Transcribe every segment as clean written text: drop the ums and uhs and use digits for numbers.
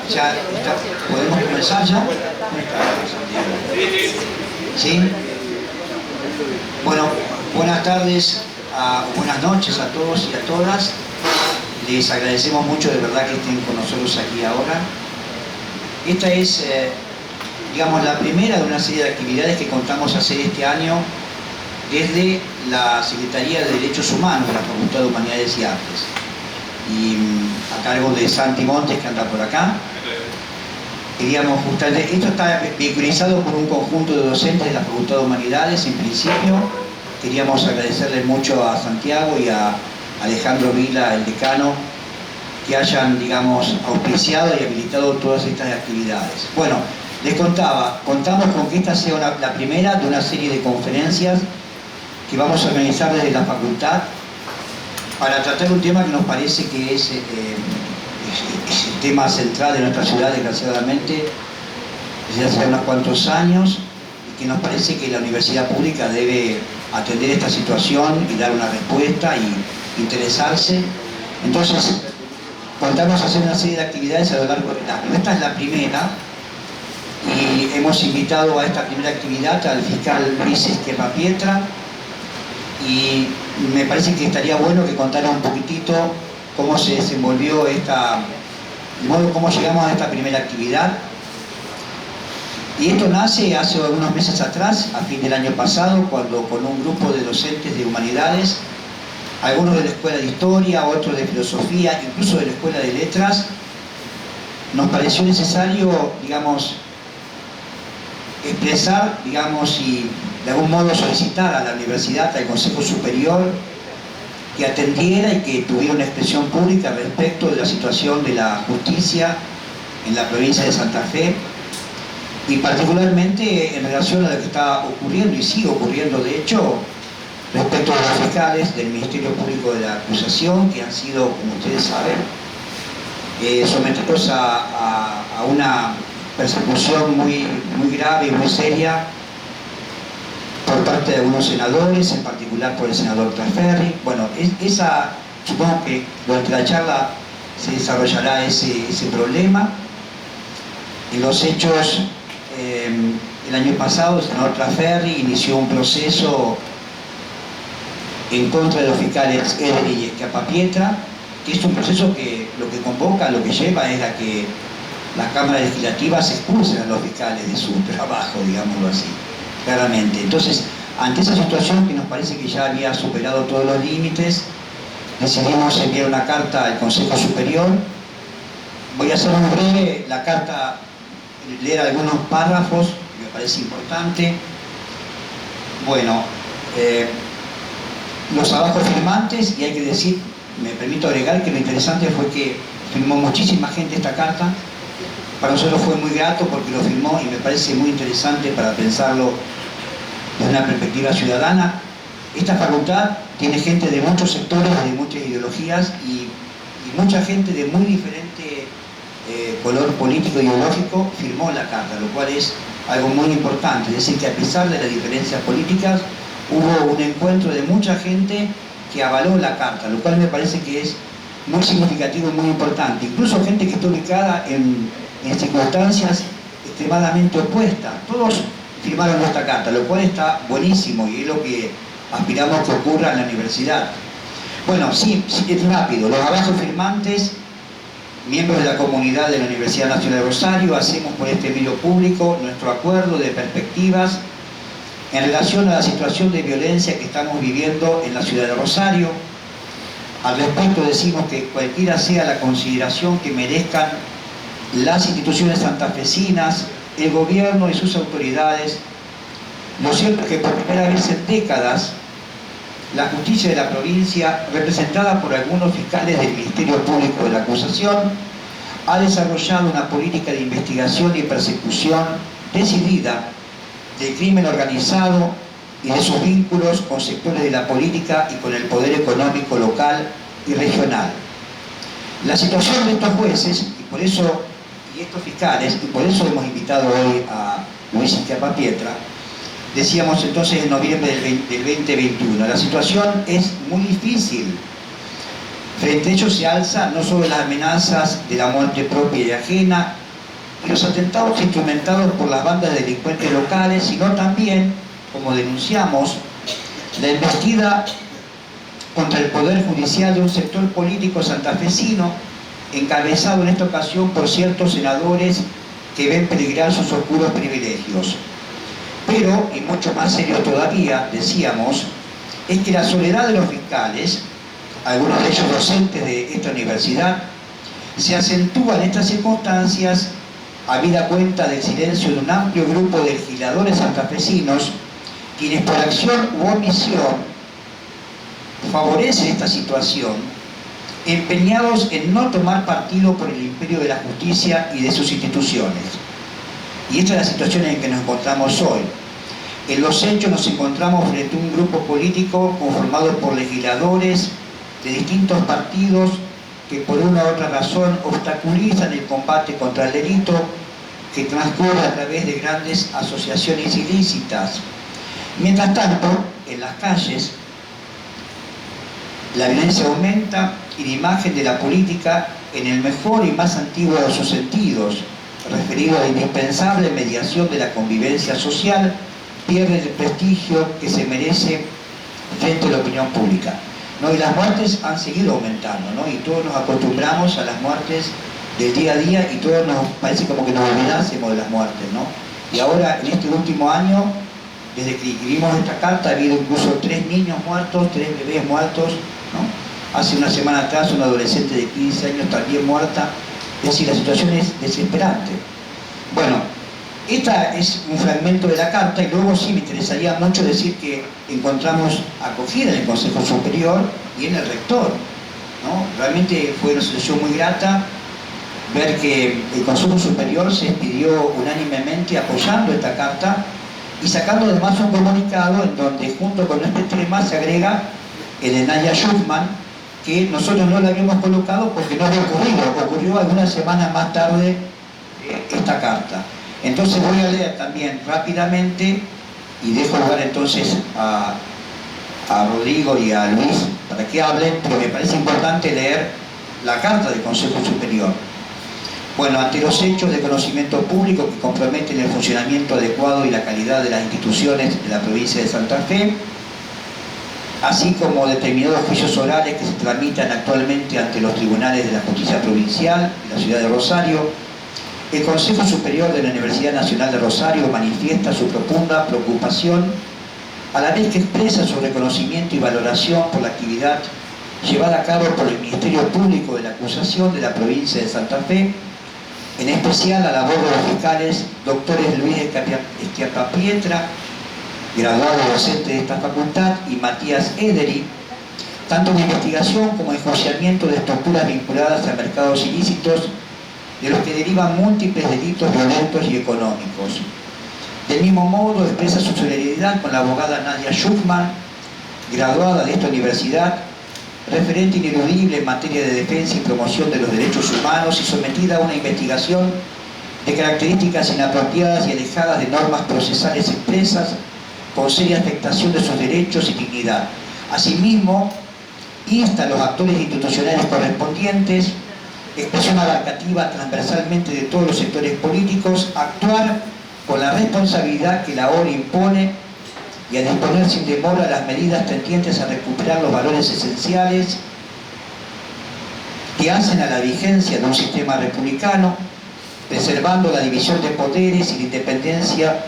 ¿Podemos comenzar ya? ¿Sí? Bueno, buenas tardes, buenas noches a todos y a todas. Les agradecemos mucho de verdad que estén con nosotros aquí ahora. Esta es, digamos, la primera de una serie de actividades que contamos hacer este año desde la Secretaría de Derechos Humanos de la Facultad de Humanidades y Artes, y a cargo de Santi Montes, que anda por acá. Queríamos justamente, esto está vehiculizado por un conjunto de docentes de la Facultad de Humanidades. En principio queríamos agradecerle mucho a Santiago y a Alejandro Vila, el decano, que hayan, digamos, auspiciado y habilitado todas estas actividades. Bueno, les contaba, contamos con que esta sea la primera de una serie de conferencias que vamos a organizar desde la facultad para tratar un tema que nos parece que es el tema central de nuestra ciudad, desgraciadamente, desde hace unos cuantos años, y que nos parece que la universidad pública debe atender esta situación y dar una respuesta y interesarse. Entonces, contamos hacer una serie de actividades a lo largo del año. Esta es la primera, y hemos invitado a esta primera actividad al fiscal Luis Esquerra Pietra, y me parece que estaría bueno que contara un poquitito cómo se desenvolvió cómo llegamos a esta primera actividad. Y esto nace hace algunos meses atrás, a fin del año pasado, cuando con un grupo de docentes de humanidades, algunos de la Escuela de Historia, otros de Filosofía, incluso de la Escuela de Letras, nos pareció necesario, digamos, expresar, digamos, y de algún modo solicitar a la universidad, al Consejo Superior, que atendiera y que tuviera una expresión pública respecto de la situación de la justicia en la provincia de Santa Fe, y particularmente en relación a lo que está ocurriendo y sigue ocurriendo, de hecho, respecto a los fiscales del Ministerio Público de la Acusación, que han sido, como ustedes saben, sometidos a una persecución muy grave y muy seria por parte de algunos senadores, en particular por el senador Trasferri. Bueno, supongo que durante la charla se desarrollará ese problema. En los hechos, el año pasado el senador Trasferri inició un proceso en contra de los fiscales Eder y Esquerra Pietra, que es un proceso que lo que convoca, lo que lleva es a que las cámaras legislativas expulsen a los fiscales de su trabajo, digámoslo así, claramente. Entonces, ante esa situación que nos parece que ya había superado todos los límites, decidimos enviar una carta al Consejo Superior. Voy a hacer muy breve la carta, leer algunos párrafos, que me parece importante. Bueno, los abajo firmantes, y hay que decir, me permito agregar que lo interesante fue que firmó muchísima gente esta carta. Para nosotros fue muy grato porque lo firmó, y me parece muy interesante para pensarlo desde una perspectiva ciudadana. Esta facultad tiene gente de muchos sectores, de muchas ideologías, y mucha gente de muy diferente color político e ideológico firmó la carta, lo cual es algo muy importante. Es decir, que a pesar de las diferencias políticas, hubo un encuentro de mucha gente que avaló la carta, lo cual me parece que es muy significativo y muy importante. Incluso gente que está ubicada en circunstancias extremadamente opuestas. Todos firmaron esta carta, lo cual está buenísimo y es lo que aspiramos que ocurra en la universidad. Bueno, sí, es rápido. Los abajo firmantes, miembros de la comunidad de la Universidad Nacional de Rosario, hacemos por este medio público nuestro acuerdo de perspectivas en relación a la situación de violencia que estamos viviendo en la ciudad de Rosario. Al respecto decimos que cualquiera sea la consideración que merezcan las instituciones santafesinas, el gobierno y sus autoridades, lo cierto es que por primera vez en décadas la justicia de la provincia, representada por algunos fiscales del Ministerio Público de la Acusación, ha desarrollado una política de investigación y persecución decidida del crimen organizado y de sus vínculos con sectores de la política y con el poder económico local y regional. La situación de estos jueces, y estos fiscales, y por eso hemos invitado hoy a Luis Esquerra Pietra, decíamos entonces en noviembre del 2021, la situación es muy difícil. Frente a ello se alza no solo las amenazas de la muerte propia y ajena y los atentados instrumentados por las bandas de delincuentes locales, sino también, como denunciamos, la embestida contra el Poder Judicial de un sector político santafesino, encabezado en esta ocasión por ciertos senadores que ven peligrar sus oscuros privilegios. Pero, y mucho más serio todavía, decíamos, es que la soledad de los fiscales, algunos de ellos docentes de esta universidad, se acentúa en estas circunstancias habida cuenta del silencio de un amplio grupo de legisladores santafesinos, quienes por acción u omisión favorecen esta situación, empeñados en no tomar partido por el imperio de la justicia y de sus instituciones. Y esta es la situación en que nos encontramos hoy. En los hechos nos encontramos frente a un grupo político conformado por legisladores de distintos partidos que por una u otra razón obstaculizan el combate contra el delito que transcurre a través de grandes asociaciones ilícitas. Mientras tanto, en las calles, la violencia aumenta y la imagen de la política, en el mejor y más antiguo de sus sentidos, referido a la indispensable mediación de la convivencia social, pierde el prestigio que se merece frente a la opinión pública, ¿no? Y las muertes han seguido aumentando, ¿no? Y todos nos acostumbramos a las muertes del día a día y todos nos parece como que nos olvidásemos de las muertes, ¿no? Y ahora, en este último año, desde que escribimos esta carta, ha habido incluso 3 niños muertos, 3 bebés muertos, ¿no? Hace una semana atrás una adolescente de 15 años también muerta. Es decir, la situación es desesperante. Bueno, esta es un fragmento de la carta y luego sí me interesaría mucho decir que encontramos acogida en el Consejo Superior y en el rector, ¿no? Realmente fue una situación muy grata ver que el Consejo Superior se expidió unánimemente apoyando esta carta y sacando además un comunicado en donde junto con este tema se agrega el de Nadia Schuchman, que nosotros no lo habíamos colocado porque no había ocurrió algunas semanas más tarde esta carta. Entonces voy a leer también rápidamente y dejo lugar entonces a Rodrigo y a Luis para que hablen, pero me parece importante leer la carta del Consejo Superior. Bueno, ante los hechos de conocimiento público que comprometen el funcionamiento adecuado y la calidad de las instituciones de la provincia de Santa Fe, así como determinados juicios orales que se tramitan actualmente ante los tribunales de la justicia provincial y la ciudad de Rosario, el Consejo Superior de la Universidad Nacional de Rosario manifiesta su profunda preocupación a la vez que expresa su reconocimiento y valoración por la actividad llevada a cabo por el Ministerio Público de la Acusación de la provincia de Santa Fe, en especial a la labor de los fiscales doctores Luis Esquiapapietra, graduado docente de esta facultad, y Matías Ederi, tanto en investigación como en enjuiciamiento de estructuras vinculadas a mercados ilícitos de los que derivan múltiples delitos violentos y económicos. Del mismo modo expresa su solidaridad con la abogada Nadia Schuchman, graduada de esta universidad, referente ineludible en materia de defensa y promoción de los derechos humanos y sometida a una investigación de características inapropiadas y alejadas de normas procesales expresas con seria afectación de sus derechos y dignidad. Asimismo, insta a los actores institucionales correspondientes, expresión abarcativa transversalmente de todos los sectores políticos, a actuar con la responsabilidad que la ONU impone y a disponer sin demora las medidas tendientes a recuperar los valores esenciales que hacen a la vigencia de un sistema republicano, preservando la división de poderes y la independencia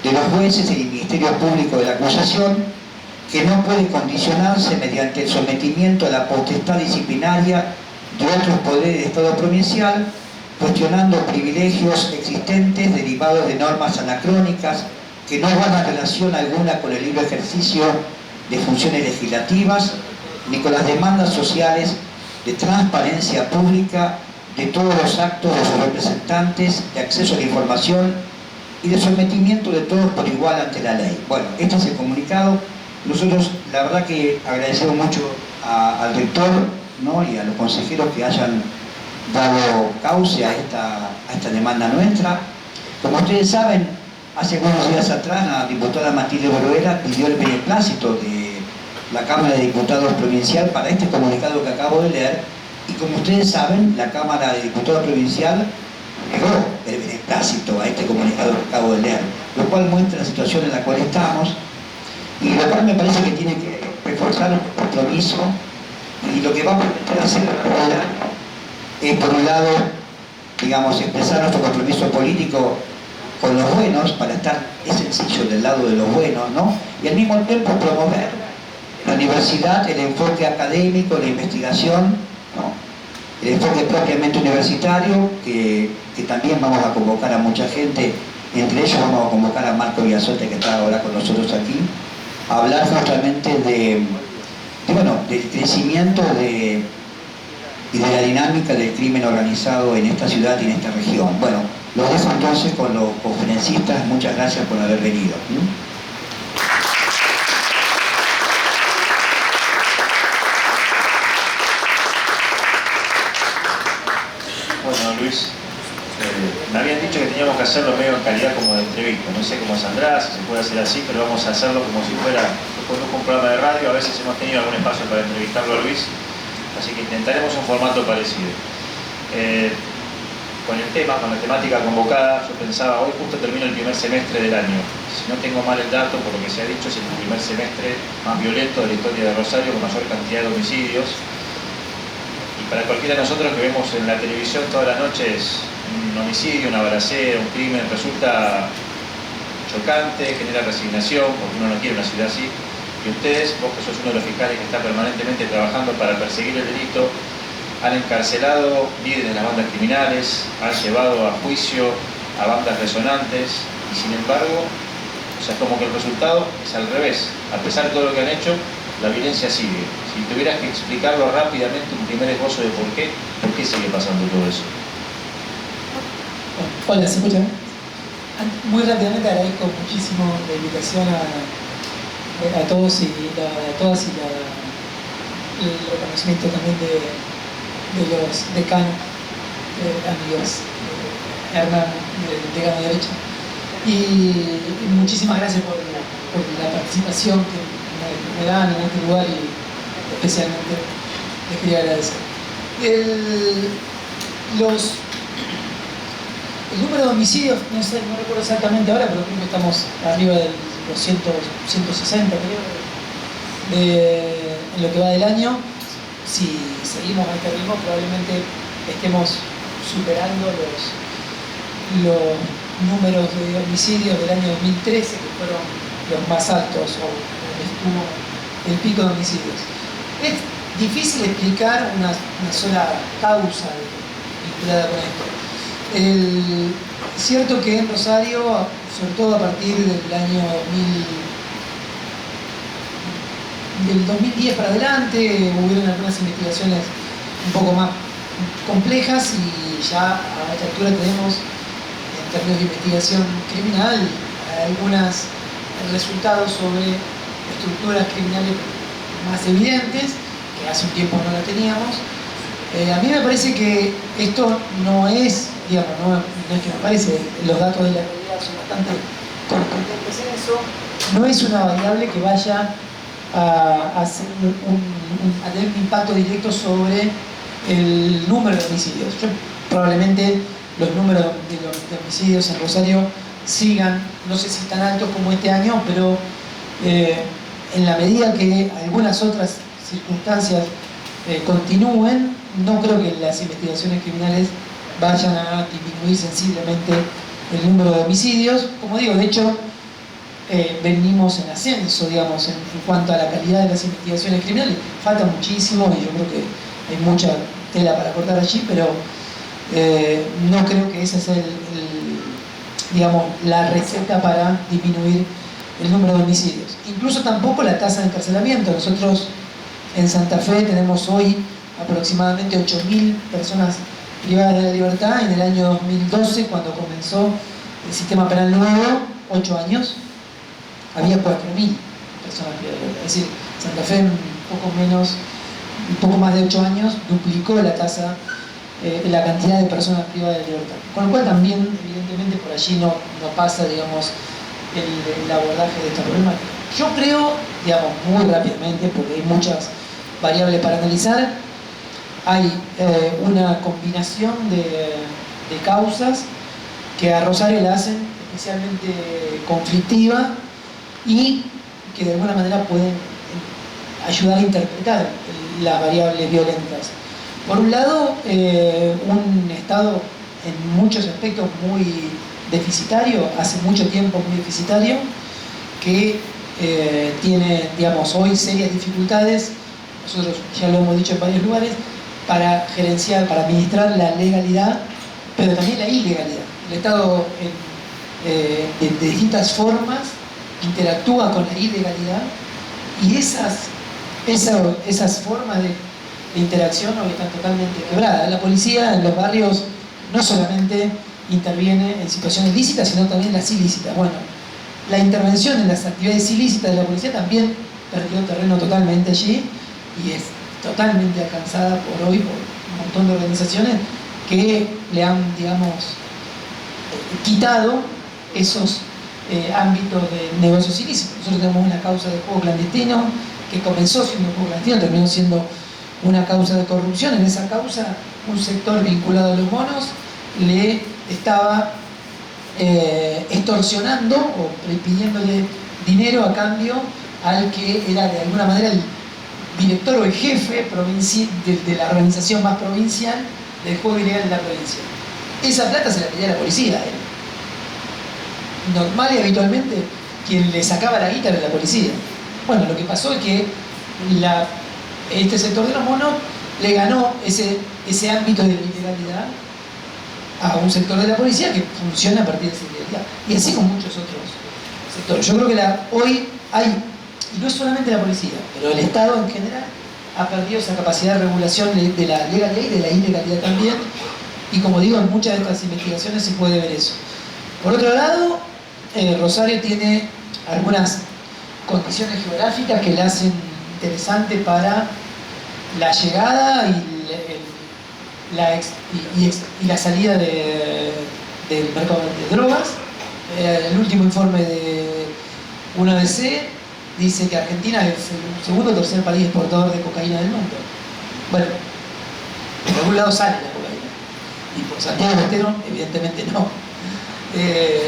de los jueces y del Ministerio Público de la Acusación, que no puede condicionarse mediante el sometimiento a la potestad disciplinaria de otros poderes de Estado provincial, cuestionando privilegios existentes derivados de normas anacrónicas que no guardan relación alguna con el libre ejercicio de funciones legislativas, ni con las demandas sociales de transparencia pública de todos los actos de sus representantes, de acceso a la información y de sometimiento de todos por igual ante la ley. Bueno, este es el comunicado. Nosotros, la verdad que agradecemos mucho al rector, ¿no? Y a los consejeros que hayan dado cauce a esta demanda nuestra. Como ustedes saben, hace algunos días atrás la diputada Matilde Boruela pidió el beneplácito la Cámara de Diputados Provincial para este comunicado que acabo de leer, y como ustedes saben, la Cámara de Diputados Provincial negó el beneplácito a este comunicado que acabo de leer, lo cual muestra la situación en la cual estamos, y lo cual me parece que tiene que reforzar el compromiso, y lo que vamos a intentar hacer en realidad es, por un lado, digamos, expresar nuestro compromiso político con los buenos, para estar, es sencillo, del lado de los buenos, ¿no? Y al mismo tiempo promover en la universidad el enfoque académico, la investigación, ¿no? El enfoque propiamente universitario, que también vamos a convocar a mucha gente, entre ellos vamos a convocar a Marco Villasote, que está ahora con nosotros aquí, a hablar justamente del crecimiento y de la dinámica del crimen organizado en esta ciudad y en esta región. Bueno, los dejo entonces con los conferencistas. Muchas gracias por haber venido. Bueno, Luis, me habían dicho que teníamos que hacerlo medio en calidad como de entrevista. No sé cómo saldrá, si se puede hacer así, pero vamos a hacerlo como si fuera un programa de radio. A veces hemos tenido algún espacio para entrevistarlo a Luis, así que intentaremos un formato parecido. Con el tema, con la temática convocada, yo pensaba, hoy justo termina el primer semestre del año. Si no tengo mal el dato, por lo que se ha dicho, es el primer semestre más violento de la historia de Rosario, con mayor cantidad de homicidios. Y para cualquiera de nosotros que vemos en la televisión todas las noches un homicidio, una balacera, un crimen, resulta chocante, genera resignación, porque uno no quiere una ciudad así. Y ustedes, vos que sos uno de los fiscales que está permanentemente trabajando para perseguir el delito, han encarcelado líderes de las bandas criminales, han llevado a juicio a bandas resonantes, y sin embargo, o sea, como que el resultado es al revés. A pesar de todo lo que han hecho, la violencia sigue. Si tuvieras que explicarlo rápidamente, un primer esbozo de por qué sigue pasando todo eso. Hola, ¿se escucha? Muy rápidamente agradezco muchísimo la invitación a todos y a todas, y el reconocimiento también de los decanos, amigos, Hernán, decano de Derecho. Y muchísimas gracias por la participación que me dan en este lugar, y especialmente les quería agradecer. El número de homicidios, no recuerdo exactamente ahora, pero creo que estamos arriba de los 160, creo, en lo que va del año. Si seguimos a este ritmo, probablemente estemos superando los números de homicidios del año 2013, que fueron los más altos, o donde estuvo el pico de homicidios. Es difícil explicar una sola causa vinculada con esto. Es cierto que en Rosario, sobre todo a partir del año 2010 para adelante, hubieron algunas investigaciones un poco más complejas, y ya a esta altura tenemos, en términos de investigación criminal, algunos resultados sobre estructuras criminales más evidentes, que hace un tiempo no la teníamos. A mí me parece que esto no es, digamos, no es que me parece, los datos de la realidad son bastante contundentes en eso, no es una variable que vaya a tener un impacto directo sobre el número de homicidios. Probablemente los números de homicidios en Rosario sigan, no sé si tan altos como este año, pero en la medida que algunas otras circunstancias continúen, no creo que las investigaciones criminales vayan a disminuir sensiblemente el número de homicidios. Como digo, de hecho, venimos en ascenso, digamos, en cuanto a la calidad de las investigaciones criminales. Falta muchísimo, y yo creo que hay mucha tela para cortar allí, pero no creo que esa sea digamos, la receta para disminuir el número de homicidios. Incluso tampoco la tasa de encarcelamiento. Nosotros en Santa Fe tenemos hoy aproximadamente 8.000 personas privadas de la libertad. En el año 2012, cuando comenzó el sistema penal nuevo, 8 años, había 4.000 personas privadas de libertad. Es decir, Santa Fe en un poco más de 8 años, duplicó la tasa, la cantidad de personas privadas de libertad. Con lo cual también, evidentemente, por allí no pasa, digamos, el abordaje de esta problemática. Yo creo digamos, muy rápidamente, porque hay muchas variables para analizar. Hay una combinación de causas que a Rosario la hacen especialmente conflictiva y que de alguna manera pueden ayudar a interpretar las variables violentas. Por un lado, un Estado en muchos aspectos muy deficitario, hace mucho tiempo muy deficitario, que tiene, digamos, hoy serias dificultades, nosotros ya lo hemos dicho en varios lugares, para gerenciar, para administrar la legalidad, pero también la ilegalidad. El Estado de distintas formas interactúa con la ilegalidad y esas formas de interacción hoy están totalmente quebradas. La policía en los barrios no solamente interviene en situaciones lícitas, sino también las ilícitas. Bueno, la intervención en las actividades ilícitas de la policía también perdió terreno totalmente allí y es totalmente alcanzada por hoy por un montón de organizaciones que le han, digamos, quitado esos ámbitos de negocios ilícitos. Nosotros tenemos una causa de juego clandestino que comenzó siendo un juego clandestino, terminó siendo una causa de corrupción. En esa causa, un sector vinculado a los bonos le estaba extorsionando o pidiéndole dinero a cambio al que era de alguna manera el director o el jefe de la organización más provincial del juego ilegal de la provincia. Esa plata se la pedía la policía. Normal y habitualmente quien le sacaba la guita era la policía. Bueno, lo que pasó es que este sector de los monos le ganó ese ámbito de la ilegalidad a un sector de la policía que funciona a partir de esa ilegalidad. Y así con muchos otros sectores. Yo creo que hoy hay, y no es solamente la policía, pero el Estado en general ha perdido esa capacidad de regulación de la legalidad y de la ilegalidad también. Y como digo, en muchas de estas investigaciones se puede ver eso. Por otro lado, Rosario tiene algunas condiciones geográficas que la hacen interesante para la llegada y la salida del mercado de drogas. El último informe de UNODC dice que Argentina es el segundo o tercer país exportador de cocaína del mundo. Bueno, por algún lado sale la cocaína. Y por Santiago del Estero, evidentemente no.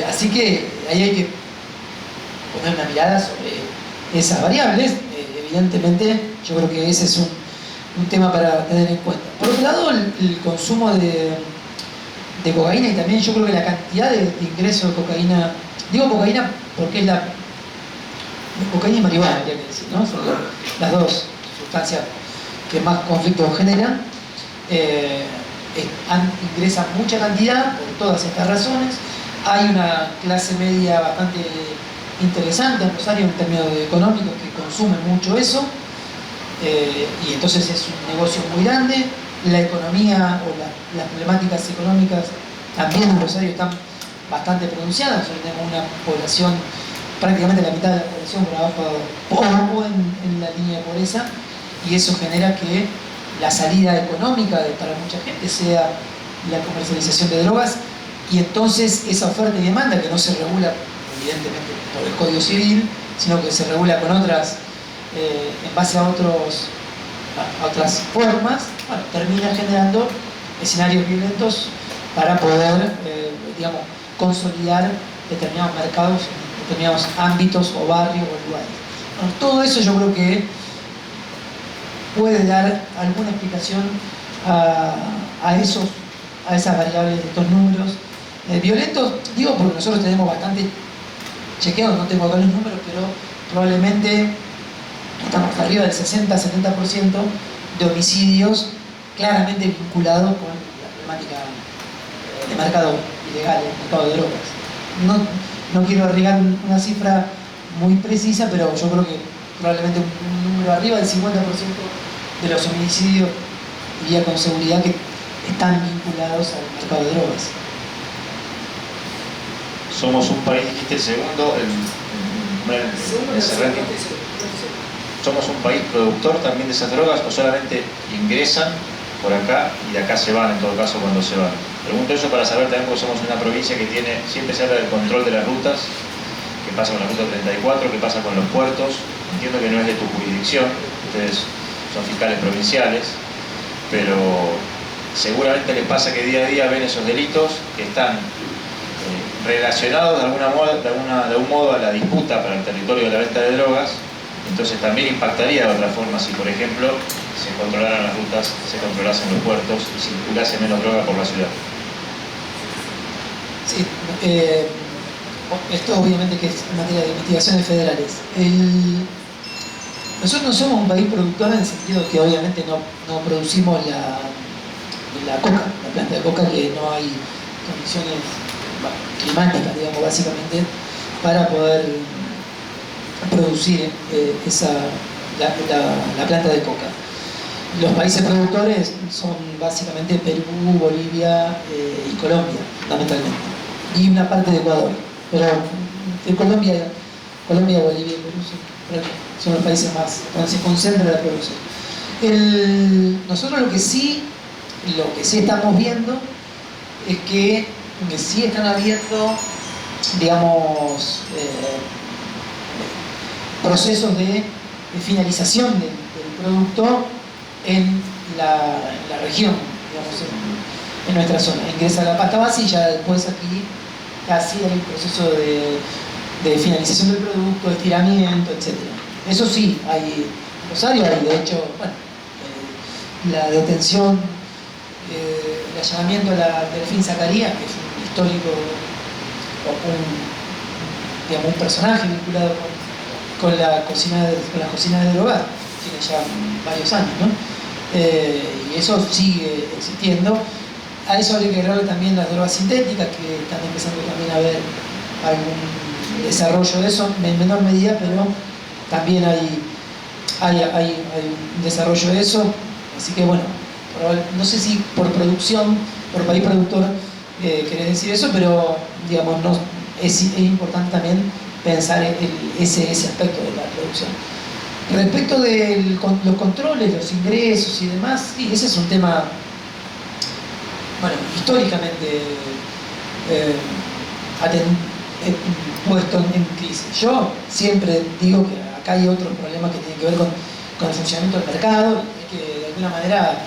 Así que ahí hay que poner una mirada sobre esas variables. Evidentemente, yo creo que ese es un tema para tener en cuenta. Por otro lado, el consumo de cocaína y también yo creo que la cantidad de ingresos de cocaína, digo cocaína porque es cocaína y marihuana, habría que decir, ¿no? Son las dos sustancias que más conflictos generan. Ingresan mucha cantidad por todas estas razones. Hay una clase media bastante interesante en Rosario en términos económicos que consume mucho eso. Y entonces es un negocio muy grande. La economía o las problemáticas económicas también en Rosario están bastante pronunciadas. Nosotros tenemos una población, prácticamente la mitad de la población por abajo o en la línea de pobreza, y eso genera que la salida económica para mucha gente sea la comercialización de drogas, y entonces esa oferta y demanda que no se regula evidentemente por el Código Civil, sino que se regula con otras en base a otras formas, bueno, termina generando escenarios violentos para poder, digamos, consolidar determinados mercados, determinados ámbitos o barrios o lugares. Bueno, todo eso yo creo que puede dar alguna explicación a esas variables de estos números violentos. Digo porque nosotros tenemos bastante chequeados, no tengo acá los números, pero probablemente estamos arriba del 60-70% de homicidios claramente vinculados con la problemática de mercado ilegal, el mercado de drogas. No quiero arriesgar una cifra muy precisa, pero yo creo que probablemente un número arriba del 50% de los homicidios, diría con seguridad, que están vinculados al mercado de drogas. Somos un país, dijiste el segundo, en ese ranking. ¿Somos un país productor también de esas drogas o solamente ingresan por acá y de acá se van, en todo caso, cuando se van? Pregunto eso para saber también, porque somos una provincia que siempre se habla del control de las rutas, qué pasa con la ruta 34, qué pasa con los puertos, entiendo que no es de tu jurisdicción, ustedes son fiscales provinciales, pero seguramente les pasa que día a día ven esos delitos que están relacionados de algún modo a la disputa para el territorio de la venta de drogas. Entonces también impactaría de otra forma si, por ejemplo, se controlaran las rutas, se controlasen los puertos y circulase menos droga por la ciudad. Sí, esto obviamente que es en materia de investigaciones federales. Nosotros no somos un país productor en el sentido que obviamente no producimos la coca, la planta de coca, que no hay condiciones climáticas, digamos, básicamente, para poder producir la planta de coca. Los países productores son básicamente Perú, Bolivia y Colombia, fundamentalmente. Y una parte de Ecuador. Pero de Colombia, Bolivia y Perú son los países más donde se concentra la producción. Nosotros lo que sí estamos viendo es que sí están habiendo, digamos, procesos de finalización del producto en la región, digamos, en nuestra zona. Ingresa la pasta base y ya después aquí casi hay un proceso de finalización del producto, de estiramiento, etc. Eso sí, hay en Rosario, hay de hecho, bueno, la detención, el allanamiento a la Delfín Zacarías, que es un histórico, un personaje vinculado con las cocinas de drogas, tiene ya varios años, ¿no? Y eso sigue existiendo. A eso habría que agregarle también las drogas sintéticas, que están empezando también a haber algún desarrollo de eso, en menor medida, pero también hay un desarrollo de eso. Así que bueno, no sé si por producción, por país productor, querés decir eso, pero digamos, es importante también pensar ese aspecto de la producción. Respecto de los controles, los ingresos y demás, sí, ese es un tema, bueno, históricamente puesto en crisis. Yo siempre digo que acá hay otros problemas que tienen que ver con el funcionamiento del mercado, hay que de alguna manera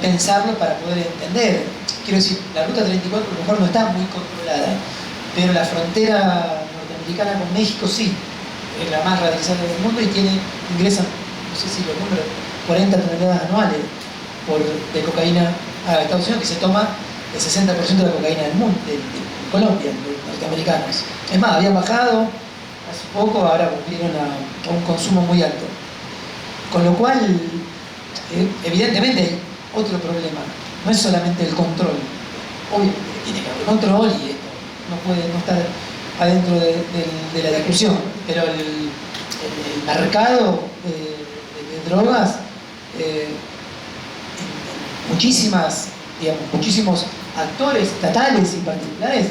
pensarlo para poder entender. Quiero decir, la Ruta 34 a lo mejor no está muy controlada, pero la frontera norteamericana con México sí, es la más radicalizada del mundo y ingresan, no sé si los números, 40 toneladas anuales de cocaína a Estados Unidos, que se toma el 60% de la cocaína del mundo, de Colombia, de norteamericanos. Es más, habían bajado hace poco, ahora volvieron a un consumo muy alto. Con lo cual, evidentemente hay otro problema, no es solamente el control, obviamente tiene que haber control y esto no puede no estar adentro de la discusión, pero el mercado de drogas, muchísimos actores estatales y particulares,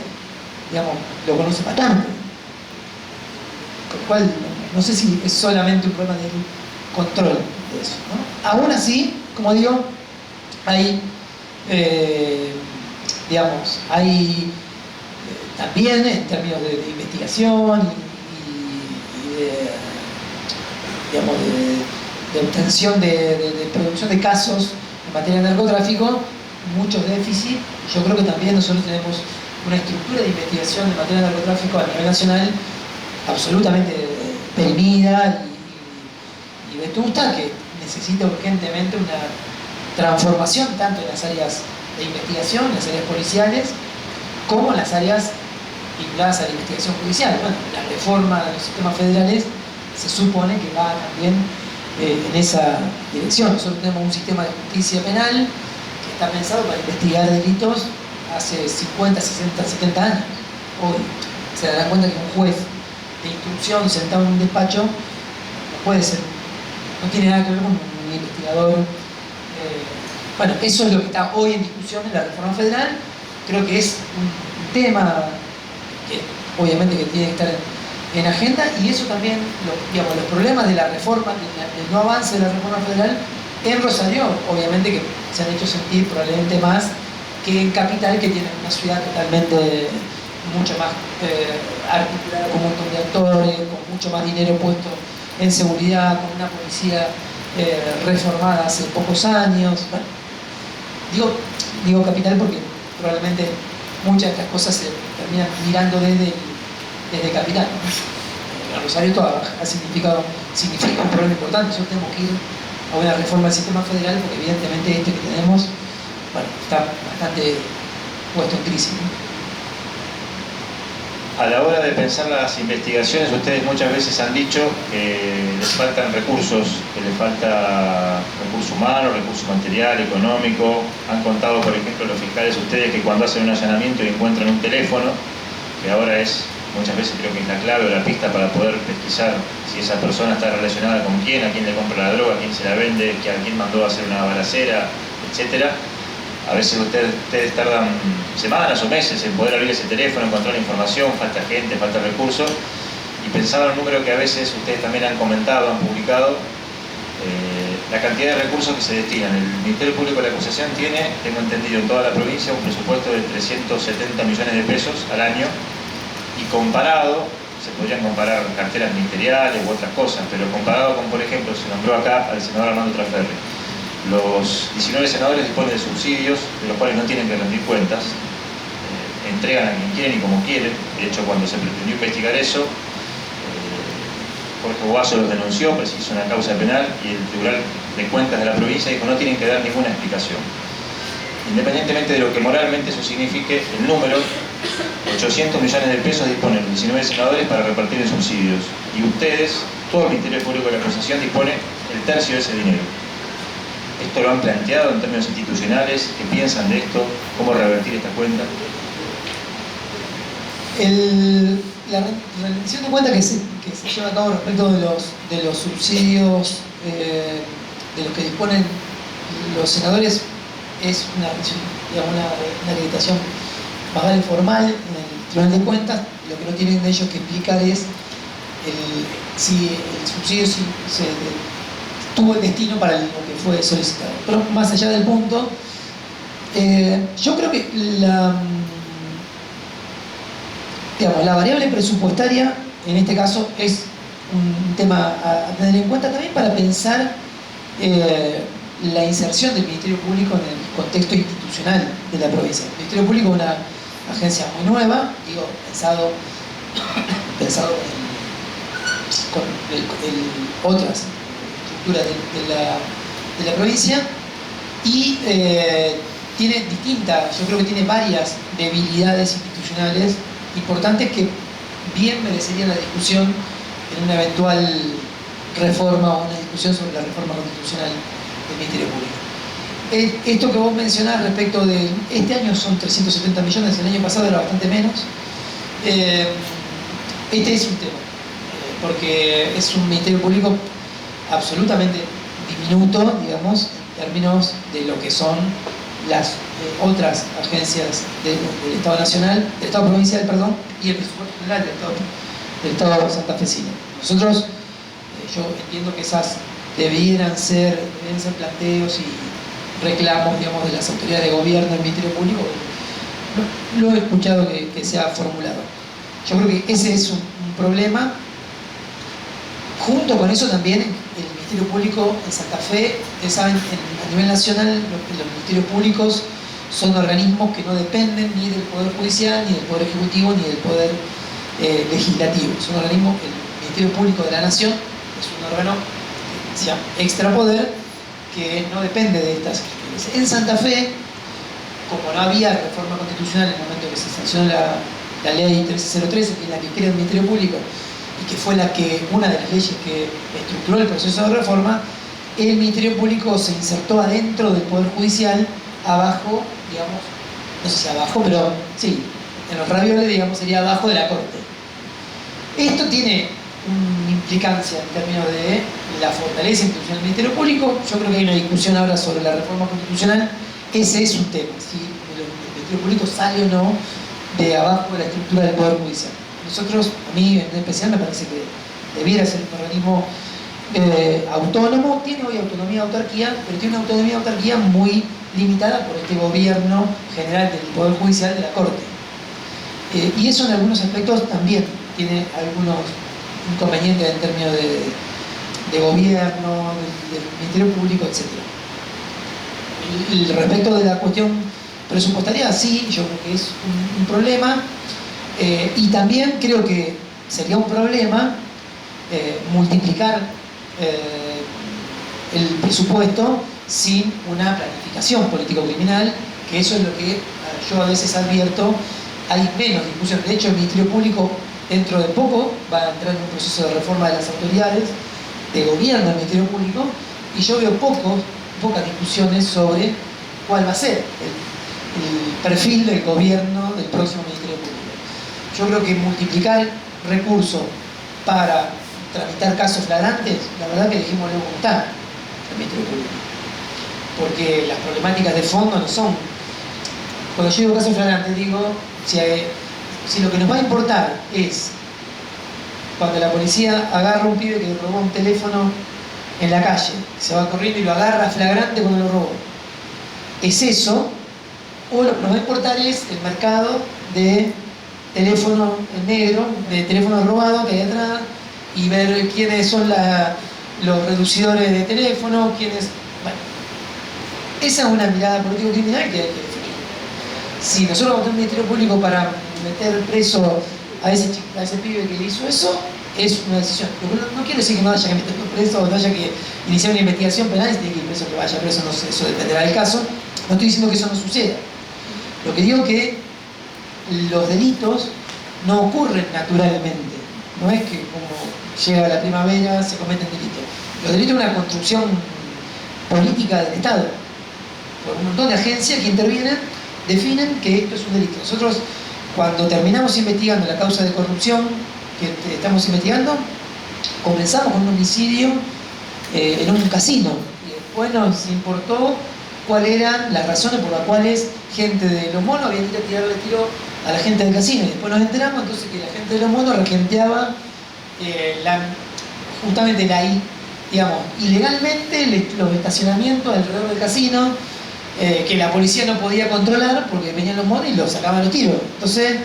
digamos, lo conocen bastante. Con lo cual, no sé si es solamente un problema de control de eso, ¿no? Aún así, como digo, hay también en términos de investigación de obtención de producción de casos en materia de narcotráfico, muchos déficits. Yo creo que también nosotros tenemos una estructura de investigación en materia de narcotráfico a nivel nacional absolutamente perimida y vetusta, que necesita urgentemente una transformación tanto en las áreas de investigación, en las áreas policiales, como en las áreas vinculadas a la investigación judicial. Bueno, la reforma de los sistemas federales se supone que va también en esa dirección. Nosotros tenemos un sistema de justicia penal que está pensado para investigar delitos hace 50, 60, 70 años. Hoy se darán cuenta que un juez de instrucción sentado en un despacho no puede ser, no tiene nada que ver con un investigador. Bueno, eso es lo que está hoy en discusión en la reforma federal. Creo que es un tema que obviamente que tiene que estar en agenda, y eso también, los problemas de la reforma, del no avance de la reforma federal en Rosario, obviamente que se han hecho sentir probablemente más que en Capital, que tiene una ciudad totalmente mucho más articulada, con un montón de actores, con mucho más dinero puesto en seguridad, con una policía reformada hace pocos años. Bueno, digo capital porque probablemente muchas de estas cosas se terminan mirando desde capital, ¿no? Rosario ha significado un problema importante. Nosotros tenemos que ir a una reforma del sistema federal porque evidentemente este que tenemos, bueno, está bastante puesto en crisis, ¿no? A la hora de pensar las investigaciones, ustedes muchas veces han dicho que les faltan recursos, que les falta recurso humano, recurso material, económico. Han contado, por ejemplo, los fiscales ustedes que cuando hacen un allanamiento y encuentran un teléfono, que ahora es, muchas veces creo que es la clave o la pista para poder pesquisar si esa persona está relacionada con quién, a quién le compra la droga, a quién se la vende, a quién mandó a hacer una balacera, etcétera. A veces ustedes tardan semanas o meses en poder abrir ese teléfono, encontrar información, falta gente, falta recursos. Y pensaba en un número que a veces ustedes también han comentado, han publicado, la cantidad de recursos que se destinan. El Ministerio Público de la Acusación tiene, tengo entendido, en toda la provincia un presupuesto de 370 millones de pesos al año. Y comparado, se podrían comparar carteras ministeriales u otras cosas, pero comparado con, por ejemplo, se nombró acá al senador Armando Traferri. Los 19 senadores disponen de subsidios, de los cuales no tienen que rendir cuentas, entregan a quien quieren y como quieren. De hecho, cuando se pretendió investigar eso, Jorge Boazo los denunció, presentó una causa penal y el Tribunal de Cuentas de la provincia dijo no tienen que dar ninguna explicación. Independientemente de lo que moralmente eso signifique, el número, 800 millones de pesos disponen los 19 senadores para repartir en subsidios. Y ustedes, todo el Ministerio Público de la Acusación dispone el tercio de ese dinero. ¿Esto lo han planteado en términos institucionales? ¿Qué piensan de esto? ¿Cómo revertir esta cuenta? La rendición de cuenta que se lleva a cabo respecto de los subsidios de los que disponen los senadores es una acreditación pagal formal en el Tribunal de Cuentas. Lo que no tienen ellos que explicar es si el subsidio tuvo el destino para lo que fue solicitado. Pero más allá del punto, yo creo que la variable presupuestaria en este caso es un tema a tener en cuenta también para pensar la inserción del Ministerio Público en el contexto institucional de la provincia. El Ministerio Público es una agencia muy nueva, pensado con otras de la provincia y tiene yo creo que tiene varias debilidades institucionales importantes que bien merecerían la discusión en una eventual reforma o una discusión sobre la reforma constitucional del Ministerio Público. Esto que vos mencionás respecto de este año son 370 millones, el año pasado era bastante menos. Este es un tema, porque es un Ministerio Público absolutamente diminuto, digamos, en términos de lo que son las otras agencias del Estado Nacional, del Estado Provincial, perdón, y el presupuesto general del Estado santafesino. Nosotros, yo entiendo que esas debieran ser planteos y reclamos, digamos, de las autoridades de gobierno del Ministerio Público. Lo he escuchado que se ha formulado. Yo creo que ese es un problema. Junto con eso también el Ministerio Público en Santa Fe, ustedes saben, a nivel nacional los ministerios públicos son organismos que no dependen ni del Poder Judicial, ni del Poder Ejecutivo, ni del Poder Legislativo. Es un organismo, el Ministerio Público de la Nación es un órgano que se llama extrapoder, que no depende de estas instituciones. En Santa Fe, como no había reforma constitucional en el momento que se sancionó la ley 1303, que es la que crea el Ministerio Público, y que fue una de las leyes que estructuró el proceso de reforma, el Ministerio Público se insertó adentro del Poder Judicial, abajo, digamos, no sé si abajo, pero sí, en los ravioles, digamos, sería abajo de la Corte. Esto tiene una implicancia en términos de la fortaleza institucional del Ministerio Público. Yo creo que hay una discusión ahora sobre la reforma constitucional. Ese es un tema, si el Ministerio Público sale o no de abajo de la estructura del Poder Judicial. Nosotros, a mí en especial, me parece que debiera ser un organismo autónomo. Tiene hoy autonomía y autarquía, pero tiene una autonomía y autarquía muy limitada por este gobierno general del Poder Judicial de la Corte. Y eso en algunos aspectos también tiene algunos inconvenientes en términos de gobierno, del Ministerio Público, etc. Y respecto de la cuestión presupuestaria, sí, yo creo que es un problema, y también creo que sería un problema multiplicar el presupuesto sin una planificación político-criminal, que eso es lo que yo a veces advierto. Hay menos discusión. De hecho, el Ministerio Público dentro de poco va a entrar en un proceso de reforma de las autoridades de gobierno del Ministerio Público, y yo veo pocas discusiones sobre cuál va a ser el perfil del gobierno del próximo Ministerio Público. Yo creo que multiplicar recursos para tramitar casos flagrantes, la verdad que dijimos luego cómo está el Ministerio Público, porque las problemáticas de fondo no son. Cuando yo digo casos flagrantes, digo, si lo que nos va a importar es cuando la policía agarra a un pibe que robó un teléfono en la calle, se va corriendo y lo agarra flagrante cuando lo robó, es eso, o lo que nos va a importar es el mercado de teléfono en negro, de teléfono robado que hay atrás, y ver quiénes son los reducidores de teléfono, quiénes... Bueno, esa es una mirada político-criminal que hay que definir. Si nosotros vamos a tener un Ministerio Público para meter preso a ese pibe que hizo eso, es una decisión. No quiero decir que no haya que meterlo preso o no haya que iniciar una investigación penal, si tiene que ir preso, que vaya preso, no sé, eso dependerá del caso. No estoy diciendo que eso no suceda. Lo que digo es que los delitos no ocurren naturalmente. No es que como llega la primavera se cometen delitos. Los delitos son una construcción política del Estado. Por un montón de agencias que intervienen, definen que esto es un delito. Nosotros, cuando terminamos investigando la causa de corrupción que estamos investigando, comenzamos con un homicidio en un casino. Y después nos importó cuáles eran las razones por las cuales gente de Los Monos había ido a tirarle tiro a la gente del casino. Y después nos enteramos entonces que la gente de Los Monos regenteaba justamente ilegalmente los estacionamientos alrededor del casino, que la policía no podía controlar porque venían los monos y los sacaban los tiros. Entonces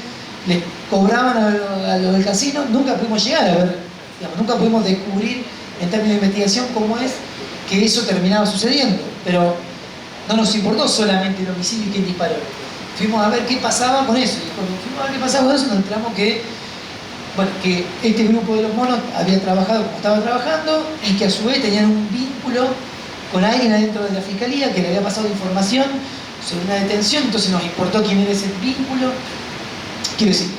les cobraban a los del casino. Nunca pudimos llegar a ver, nunca pudimos descubrir en términos de investigación cómo es que eso terminaba sucediendo, pero no nos importó solamente el homicidio y quién disparó. Fuimos a ver qué pasaba con eso, y cuando fuimos a ver qué pasaba con eso nos enteramos que este grupo de los monos había trabajado como estaba trabajando, y que a su vez tenían un vínculo con alguien adentro de la fiscalía que le había pasado información sobre una detención. Entonces nos importó quién era ese vínculo. Quiero decir,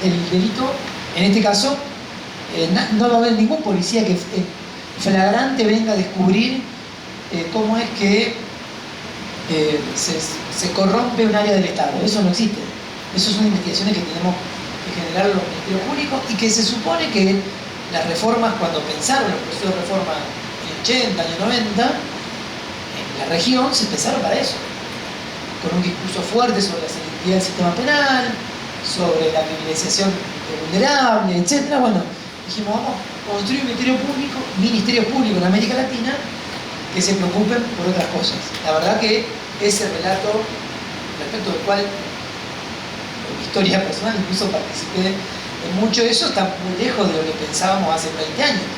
el delito, en este caso, no va a haber ningún policía que flagrante venga a descubrir cómo es que se corrompe un área del Estado. Eso no existe. Esas son investigaciones que tenemos que generar los ministerios públicos, y que se supone que las reformas, cuando pensaron los procesos de reforma en 80, años 90, en la región se pensaron para eso, con un discurso fuerte sobre la selectividad del sistema penal, sobre la criminalización de vulnerables, etc. Bueno, dijimos, vamos a construir un ministerios públicos en América Latina que se preocupen por otras cosas. La verdad que ese relato, respecto del cual, por mi historia personal, incluso participé en mucho de eso, está muy lejos de lo que pensábamos hace 20 años.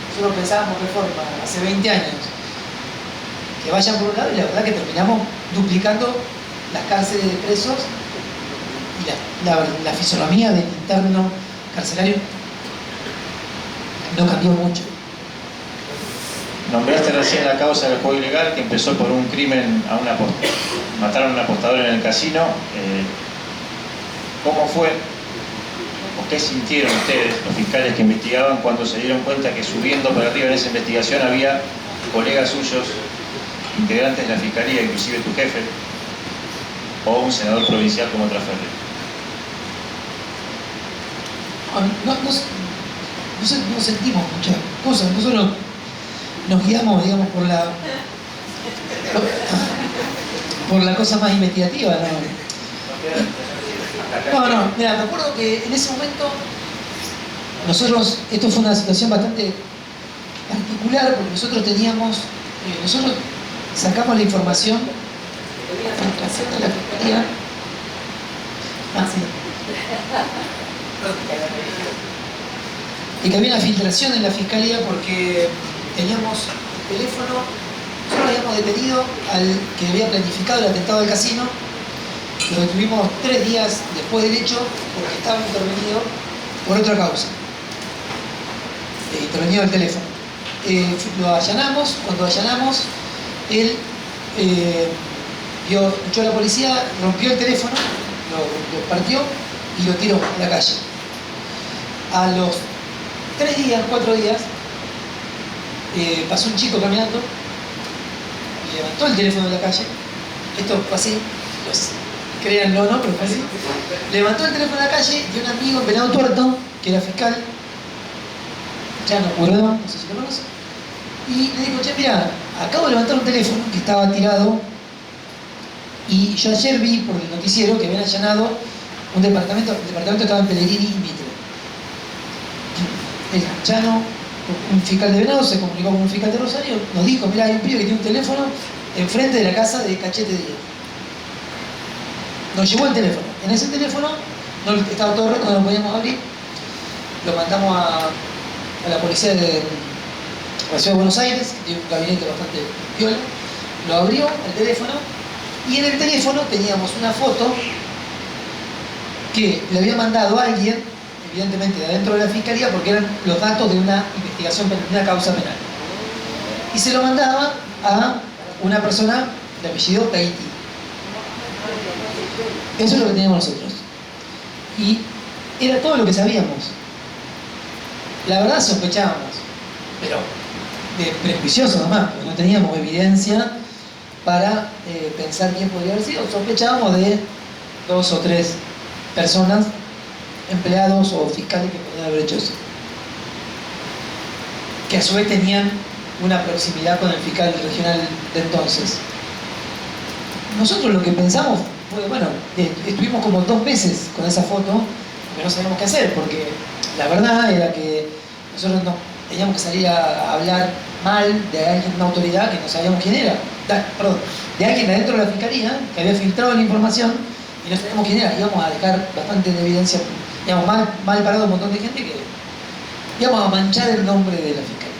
Nosotros pensábamos reforma hace 20 años que vayan por un lado, y la verdad que terminamos duplicando las cárceles de presos, y la fisonomía del interno carcelario no cambió mucho. Nombraste recién la causa del juego ilegal, que empezó por un crimen mataron a un apostador en el casino. ¿Cómo fue o qué sintieron ustedes, los fiscales que investigaban, cuando se dieron cuenta que subiendo para arriba en esa investigación había colegas suyos, integrantes de la fiscalía, inclusive tu jefe, o un senador provincial como Traferri? No sentimos muchas cosas. Nosotros nos guiamos, digamos, por la cosa más investigativa, ¿no? Mira, me acuerdo que en ese momento esto fue una situación bastante particular, porque nosotros sacamos la información de la filtración de la fiscalía. y que había una filtración en la fiscalía porque teníamos el teléfono. Nosotros habíamos detenido al que había planificado el atentado al casino. Lo detuvimos 3 días después del hecho porque estaba intervenido por otra causa. Intervenido el teléfono. Lo allanamos. Cuando allanamos, él echó a la policía, rompió el teléfono, lo partió y lo tiró a la calle. A los 3 días, 4 días, pasó un chico caminando, levantó el teléfono de la calle. Esto fue así, pues, créanlo o no, pero fue así. Levantó el teléfono de la calle de un amigo en Venado Tuerto, que era fiscal, Chano Purón, no sé si lo conoce, y le dijo: che, mira, acabo de levantar un teléfono que estaba tirado, y yo ayer vi por el noticiero que habían allanado un departamento. El departamento estaba en Pellegrini y Mitre. El Chano, un fiscal de Venado, se comunicó con un fiscal de Rosario, nos dijo: mira, hay un pibe que tiene un teléfono enfrente de la casa de Cachete Díaz. Nos llevó el teléfono. En ese teléfono estaba todo roto, no lo podíamos abrir. Lo mandamos a la policía de la ciudad de Buenos Aires, que tiene un gabinete bastante viola. Lo abrió el teléfono, y en el teléfono teníamos una foto que le había mandado a alguien, evidentemente de adentro de la fiscalía, porque eran los datos de una investigación penal, de una causa penal. Y se lo mandaba a una persona de apellido Peiti. Eso es lo que teníamos nosotros. Y era todo lo que sabíamos. La verdad sospechábamos, pero de prejuicioso nomás, porque no teníamos evidencia para pensar quién podría haber sido. Sospechábamos de 2 o 3 personas, empleados o fiscales que podían haber hecho eso, que a su vez tenían una proximidad con el fiscal regional de entonces. Nosotros lo que pensamos fue, bueno, estuvimos como 2 meses con esa foto, porque no sabíamos qué hacer, porque la verdad era que nosotros no teníamos que salir a hablar mal de alguien, una autoridad que no sabíamos quién era, perdón, de alguien de adentro de la fiscalía que había filtrado la información y no sabíamos quién era. Íbamos a dejar bastante de evidencia, digamos, mal parado un montón de gente, que íbamos a manchar el nombre de la fiscalía.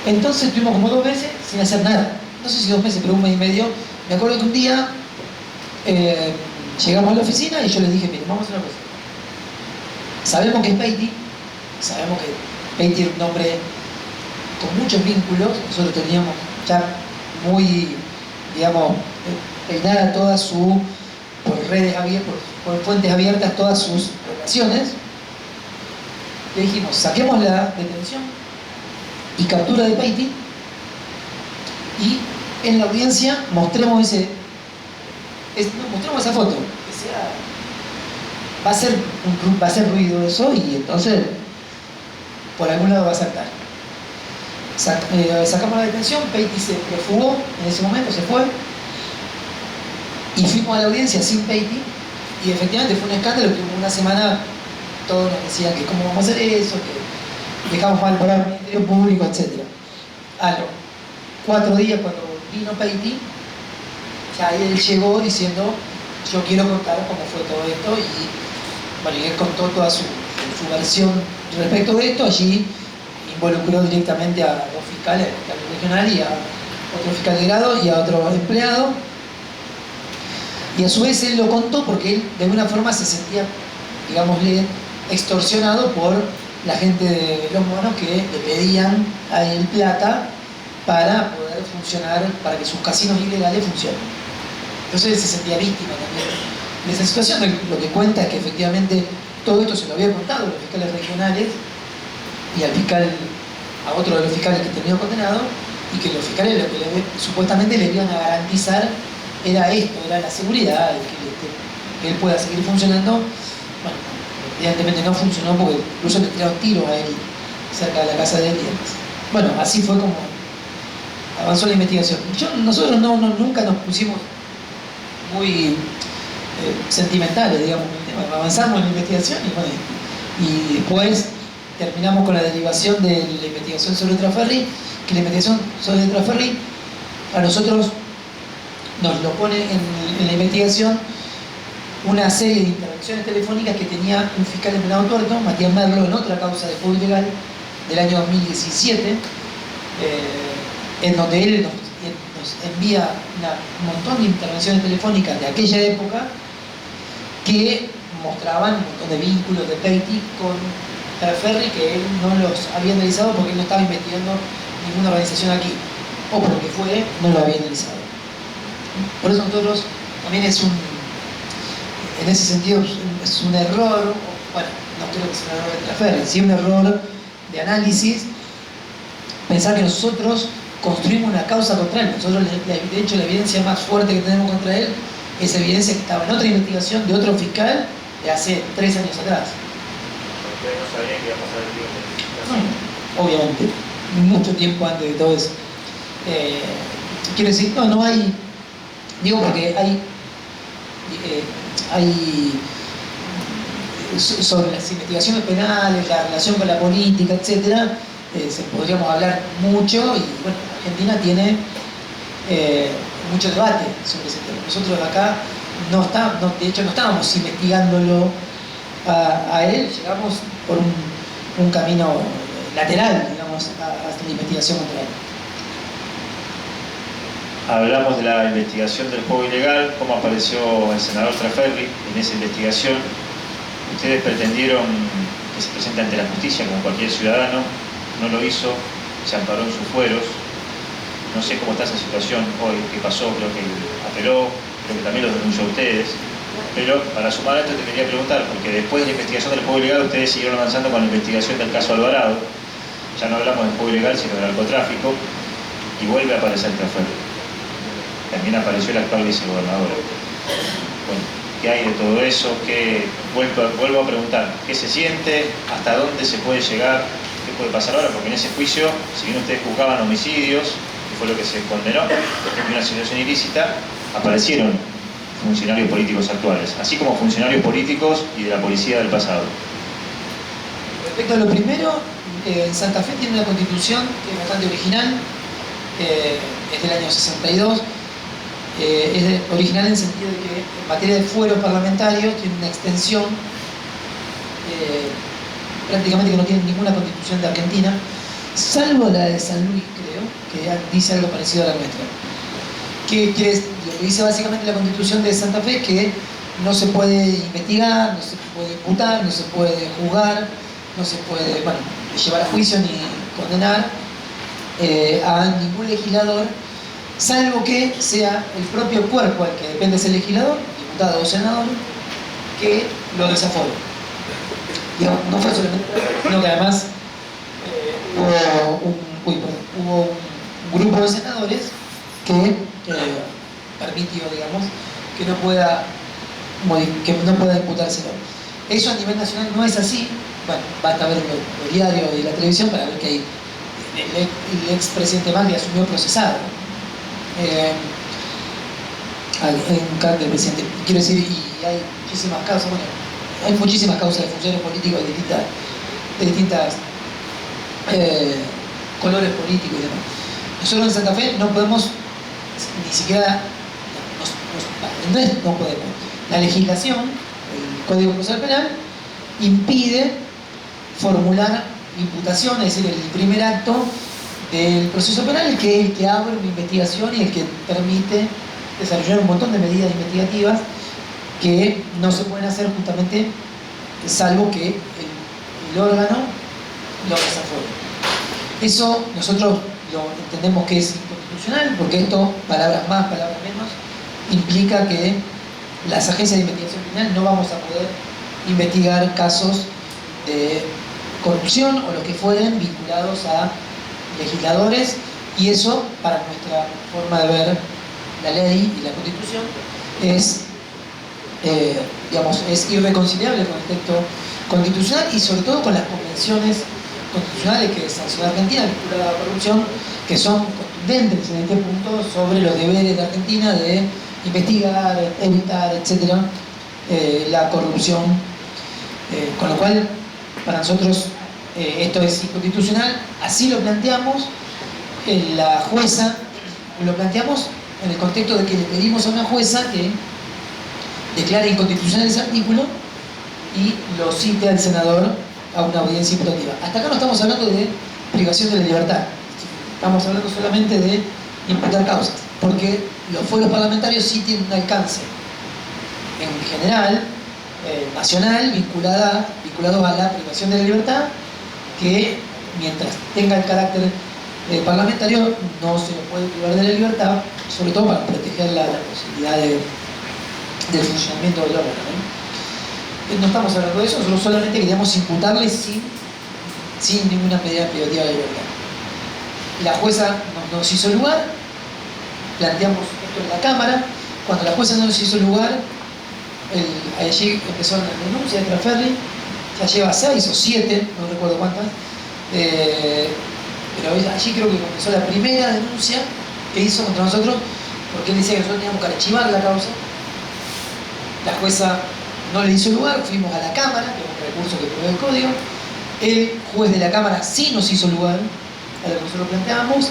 Entonces estuvimos como 2 meses sin hacer nada. No sé si 2 meses, pero 1 mes y medio. Me acuerdo que un día llegamos a la oficina y yo les dije: miren, vamos a hacer una cosa. Sabemos que es Peiti, sabemos que Peiti era un hombre con muchos vínculos. Nosotros teníamos ya muy, digamos, peinada toda su, por redes abiertas, por fuentes abiertas, todas sus relaciones. Le dijimos: saquemos la detención y captura de Peiti, y en la audiencia mostremos mostremos esa foto, que sea, va a ser ruido eso, y entonces por algún lado va a saltar. Sacamos la detención, Peiti se refugó en ese momento, se fue, y fuimos a la audiencia sin Peiti, y efectivamente fue un escándalo, que una semana todos nos decían que cómo vamos a hacer eso, que dejamos mal parar el Ministerio Público, etc. A los 4 días, cuando vino Peiti, ya él llegó diciendo: yo quiero contar cómo fue todo esto, y bueno, y él contó toda su versión respecto de esto. Allí involucró directamente a 2 fiscales, al fiscal regional y a otro fiscal de grado y a otro empleado, y a su vez él lo contó porque él de alguna forma se sentía, digámosle, extorsionado por la gente de Los Monos, que le pedían a él plata para poder funcionar, para que sus casinos ilegales funcionen. Entonces él se sentía víctima también de esa situación. Lo que cuenta es que efectivamente todo esto se lo había contado a los fiscales regionales y a otro de los fiscales que terminó condenado, y que los fiscales lo que supuestamente le iban a garantizar era esto, era la seguridad, que él pueda seguir funcionando. Bueno, evidentemente no funcionó, porque incluso le tiraron tiros a él cerca de la casa de él y demás. Bueno, así fue como avanzó la investigación. Nosotros nunca nos pusimos muy sentimentales, digamos. Avanzamos en la investigación y después terminamos con la derivación de la investigación sobre Traferri, que la investigación sobre Traferri a nosotros nos lo pone en la investigación una serie de intervenciones telefónicas que tenía un fiscal de Venado Tuerto, Matías Merlo, en otra causa de fuego ilegal del año 2017, en donde él nos envía un montón de intervenciones telefónicas de aquella época que mostraban un montón de vínculos de Peiti con Ferri, que él no los había analizado porque él no estaba investigando ninguna organización aquí, o por lo que fue, no lo había analizado. Por eso nosotros también en ese sentido es un error, bueno, no creo que sea un error de Ferri, sí un error de análisis, pensar que nosotros construimos una causa contra él. Nosotros, de hecho, la evidencia más fuerte que tenemos contra él es evidencia que estaba en otra investigación de otro fiscal de hace 3 años atrás. Ustedes no sabían que iba a pasar el tiempo de investigación. Obviamente, mucho tiempo antes de todo eso. Quiero decir, no hay, digo porque hay sobre las investigaciones penales, la relación con la política, etcétera, podríamos hablar mucho y bueno, Argentina tiene mucho debate sobre ese tema. Nosotros acá de hecho no estábamos investigándolo a él, llegamos por un camino lateral, digamos, hasta la investigación contra él. Hablamos de la investigación del juego ilegal, cómo apareció el senador Traferri en esa investigación. Ustedes pretendieron que se presente ante la justicia como cualquier ciudadano, no lo hizo, se amparó en sus fueros. No sé cómo está esa situación hoy, qué pasó, creo que apeló, creo que también los denunció a ustedes. Pero para sumar a esto te quería preguntar, porque después de la investigación del juego ilegal ustedes siguieron avanzando con la investigación del caso Alvarado. Ya no hablamos del juego ilegal, sino del narcotráfico, y vuelve a aparecer Traferri. También apareció la actual vicegobernadora. Bueno, ¿qué hay de todo eso? Vuelvo a preguntar, ¿qué se siente? ¿Hasta dónde se puede llegar? ¿Qué puede pasar ahora? Porque en ese juicio, si bien ustedes juzgaban homicidios, que fue lo que se condenó, de una situación ilícita, aparecieron funcionarios políticos actuales, así como funcionarios políticos y de la policía del pasado. Respecto a lo primero, Santa Fe tiene una constitución que es bastante original, es del año 62, es original en el sentido de que en materia de fueros parlamentarios tiene una extensión prácticamente que no tiene ninguna constitución de Argentina, salvo la de San Luis, creo, que dice algo parecido a la nuestra. Que lo que dice básicamente la constitución de Santa Fe es que no se puede investigar, no se puede imputar, no se puede juzgar, no se puede, bueno, llevar a juicio ni condenar a ningún legislador, salvo que sea el propio cuerpo al que depende ese legislador, diputado o senador, que lo desafore. Digamos, no fue solamente, sino que además hubo un grupo de senadores que permitió, digamos, que no pueda imputárselo. Eso a nivel nacional no es así. Bueno, basta ver los diarios y la televisión para ver que hay el expresidente Macri asumió procesado en cargo del presidente. Quiero decir, y hay muchísimas causas, bueno, hay muchísimas causas de funcionarios políticos de distintas colores políticos y demás. Nosotros en Santa Fe no podemos ni siquiera, no podemos. La legislación, el Código Procesal Penal, impide formular imputación, es decir, el primer acto del proceso penal, el que abre una investigación y el que permite desarrollar un montón de medidas investigativas que no se pueden hacer justamente salvo que el órgano lo desafore. Eso nosotros lo entendemos que es inconstitucional, porque esto, palabras más, palabras menos, implica que las agencias de investigación penal no vamos a poder investigar casos de corrupción o lo que fueren vinculados a legisladores, y eso, para nuestra forma de ver la ley y la Constitución, es es irreconciliable con el texto constitucional y sobre todo con las convenciones constitucionales que sancionó Argentina vinculadas a la corrupción, que son contundentes en este punto sobre los deberes de Argentina de investigar, evitar, etcétera, la corrupción, con lo cual para nosotros esto es inconstitucional. Así lo planteamos, la jueza lo planteamos en el contexto de que le pedimos a una jueza que declara inconstitucional ese artículo y lo cite al senador a una audiencia imputativa. Hasta acá no estamos hablando de privación de la libertad, estamos hablando solamente de imputar causas, porque los fueros parlamentarios sí tienen un alcance en general, nacional, vinculado a la privación de la libertad, que mientras tenga el carácter parlamentario no se lo puede privar de la libertad, sobre todo para proteger la posibilidad del funcionamiento del órgano, ¿no? No estamos hablando de eso, nosotros solamente queríamos imputarle sin ninguna medida privativa de la libertad. La jueza nos hizo lugar, planteamos esto en la Cámara. Cuando la jueza no nos hizo lugar, allí empezó la denuncia de Traferri, ya lleva 6 o 7, no recuerdo cuántas, pero allí creo que comenzó la primera denuncia que hizo contra nosotros, porque él decía que nosotros teníamos que archivar la causa. La jueza no le hizo lugar, fuimos a la Cámara, que es un recurso que prevé el Código. El juez de la Cámara sí nos hizo lugar a lo que nosotros planteábamos,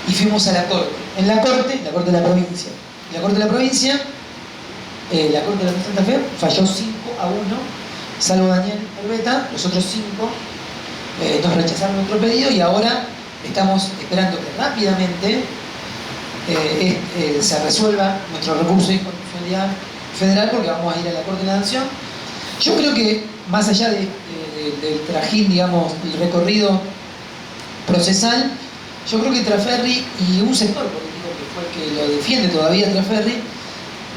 y fuimos a la Corte. En la Corte de la provincia. En la Corte de la provincia, la Corte de la Santa Fe falló 5-1, salvo Daniel Herbeta, los otros 5 nos rechazaron nuestro pedido, y ahora estamos esperando que rápidamente se resuelva nuestro recurso de inconstitucionalidad federal, porque vamos a ir a la Corte de la Nación. Yo creo que, más allá del trajín, digamos, el recorrido procesal, yo creo que Traferri y un sector político que fue el que lo defiende todavía, Traferri,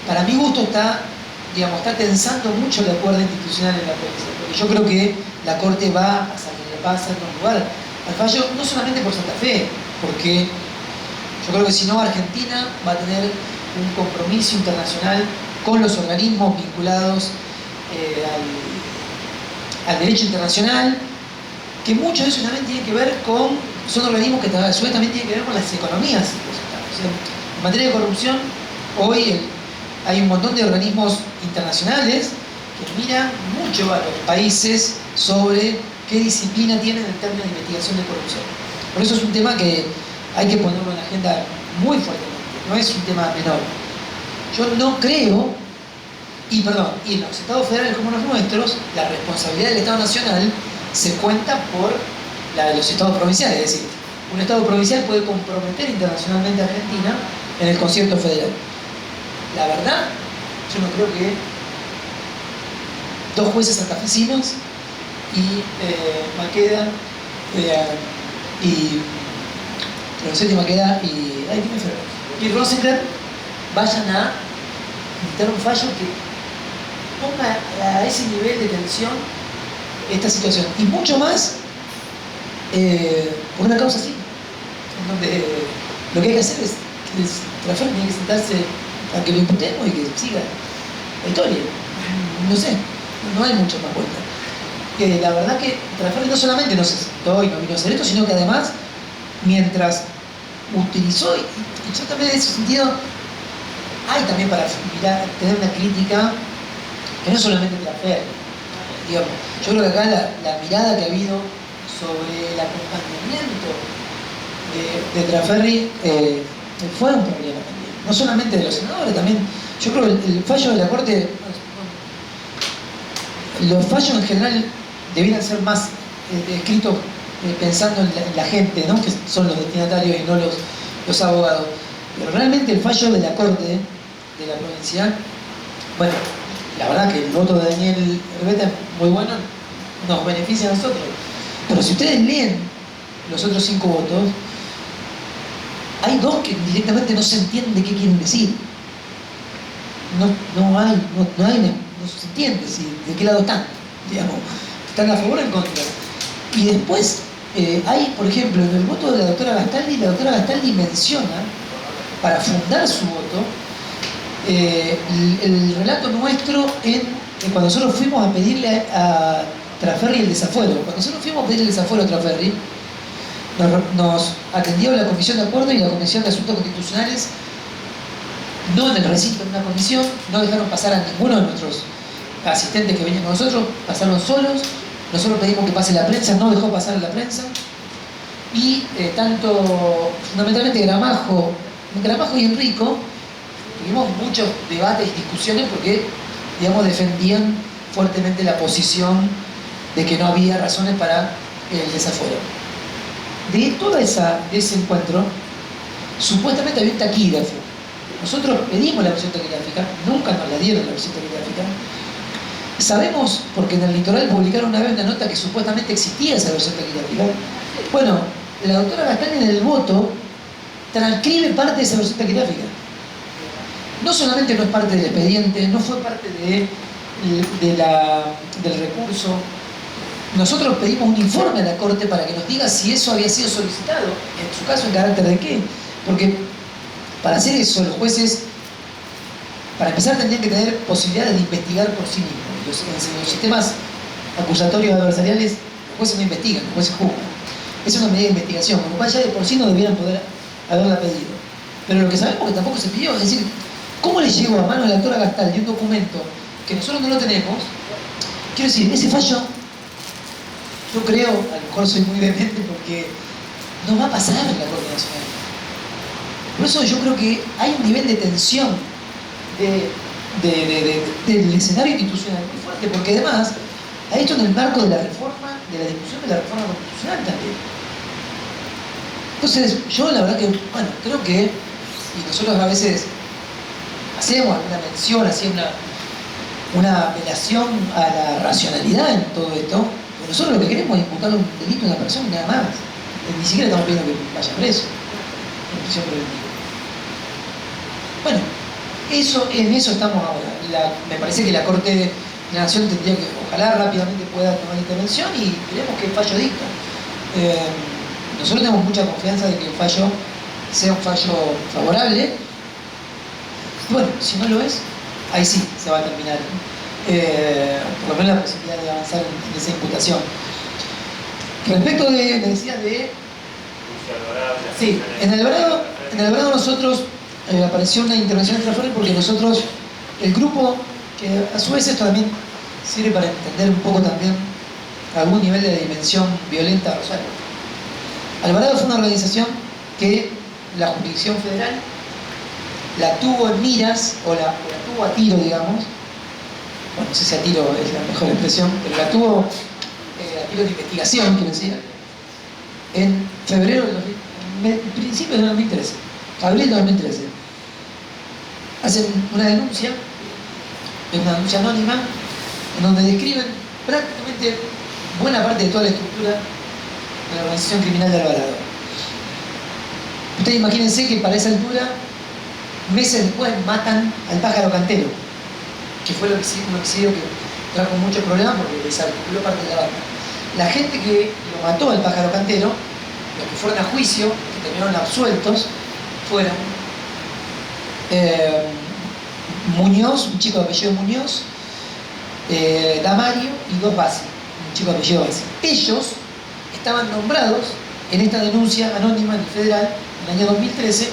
para mi gusto está tensando mucho la cuerda institucional en la provincia, porque yo creo que la Corte va a hacer lugar al fallo, no solamente por Santa Fe, porque yo creo que si no, Argentina va a tener un compromiso internacional con los organismos vinculados al derecho internacional, que muchos de ellos también tienen que ver son organismos que a su vez también tienen que ver con las economías de los estados. O sea, en materia de corrupción, hoy hay un montón de organismos internacionales que miran mucho a los países sobre qué disciplina tienen en términos de investigación de corrupción. Por eso es un tema que hay que ponerlo en la agenda muy fuertemente, no es un tema menor. Yo no creo, y en los estados federales como los nuestros, la responsabilidad del Estado Nacional se cuenta por la de los estados provinciales, es decir, un estado provincial puede comprometer internacionalmente a Argentina en el concierto federal. La verdad, yo no creo que 2 jueces santafesinos y Maqueda y Rosenkranz vayan a dictar un fallo que ponga a ese nivel de tensión esta situación, y mucho más por una causa así, en donde lo que hay que hacer es Traferri tiene que sentarse a que lo imputemos y que siga la historia. No sé, no hay mucho más vuelta. La verdad que Traferri no solamente no se sentó y no vino a hacer esto, sino que además, mientras utilizó, y yo también en ese sentido, hay también para tener una crítica que no es solamente Traferri, digamos. Yo creo que acá la mirada que ha habido sobre el acompañamiento de Traferri fue un problema también. No solamente de los senadores, también. Yo creo que el fallo de la Corte, los fallos en general debieran ser más escritos pensando en la gente, ¿no? Que son los destinatarios y no los abogados. Pero realmente el fallo de la Corte de la provincia, bueno, la verdad que el voto de Daniel Herbeta es muy bueno, nos beneficia a nosotros. Pero si ustedes leen los otros 5 votos, hay 2 que directamente no se entiende qué quieren decir. No se entiende de qué lado están, digamos. ¿Están a favor o en contra? Y después hay, por ejemplo, en el voto de la doctora Gastaldi menciona, para fundar su voto, el relato nuestro cuando nosotros fuimos a pedirle a Traferri el desafuero. Cuando nosotros fuimos a pedirle el desafuero a Traferri, nos atendió la Comisión de Acuerdo y la Comisión de Asuntos Constitucionales, no en el recinto, en una comisión, no dejaron pasar a ninguno de nuestros asistentes que venían con nosotros, pasaron solos. Nosotros pedimos que pase la prensa, no dejó pasar a la prensa. Y fundamentalmente Gramajo y Enrico, tuvimos muchos debates y discusiones porque digamos, defendían fuertemente la posición de que no había razones para el desafuero. De ese encuentro, supuestamente había un taquígrafo. Nosotros pedimos la versión taquigráfica, nunca nos la dieron la versión taquigráfica. Sabemos, porque en el Litoral publicaron una vez una nota que supuestamente existía esa versión taquigráfica. Bueno, la doctora Gastani en el voto transcribe parte de esa versión taquigráfica. No solamente no es parte del expediente, no fue parte del recurso. Nosotros pedimos un informe a la Corte para que nos diga si eso había sido solicitado, en su caso en carácter de qué. Porque para hacer eso los jueces, para empezar, tendrían que tener posibilidades de investigar por sí mismos. En los sistemas acusatorios adversariales, los jueces no investigan, los jueces juzgan. Es una medida de investigación, con lo cual ya de por sí no debieran poder haberla pedido. Pero lo que sabemos que tampoco se pidió, es decir, ¿cómo le llegó a mano a la doctora Gastaldi un documento que nosotros no lo tenemos? Quiero decir, ese fallo, yo creo, a lo mejor soy muy vehemente porque no va a pasar en la Corte Nacional. Por eso yo creo que hay un nivel de tensión del escenario institucional muy fuerte, porque además a esto en el marco de la reforma, de la discusión de la reforma constitucional también. Entonces, yo la verdad que, bueno, creo que, y nosotros a veces hacemos alguna mención, así una apelación a la racionalidad en todo esto, pero nosotros lo que queremos es imputar un delito a una persona y nada más. Ni siquiera estamos pidiendo que vaya preso, en prisión preventiva. Bueno, en eso estamos ahora. Me parece que la Corte de la Nación tendría que, ojalá rápidamente pueda tomar intervención y veremos qué fallo dicta. Nosotros tenemos mucha confianza de que el fallo sea un fallo favorable. Bueno, si no lo es, ahí sí se va a terminar, por lo menos la posibilidad de avanzar en esa imputación. Respecto de, me decía de... Sí, en Alvarado nosotros apareció una intervención extraordinaria porque nosotros, el grupo, que a su vez esto también sirve para entender un poco también algún nivel de dimensión violenta de Rosario. Alvarado fue una organización que la jurisdicción federal la tuvo en miras, o la tuvo a tiro, digamos. Bueno, no sé si a tiro es la mejor expresión, pero la tuvo a tiro de investigación, quiero decir, en febrero del principio de 2013, abril de 2013. Hacen una denuncia anónima, en donde describen prácticamente buena parte de toda la estructura de la organización criminal de Alvarado. Ustedes imagínense que para esa altura, meses después, matan al pájaro cantero, que fue un homicidio que trajo muchos problemas porque desarticuló parte de la banda. La gente que lo mató al pájaro cantero, los que fueron a juicio, que terminaron absueltos, fueron Muñoz, un chico de apellido Muñoz, Damario y dos Bassi, un chico de apellido Bassi. Ellos estaban nombrados en esta denuncia anónima en el federal en el año 2013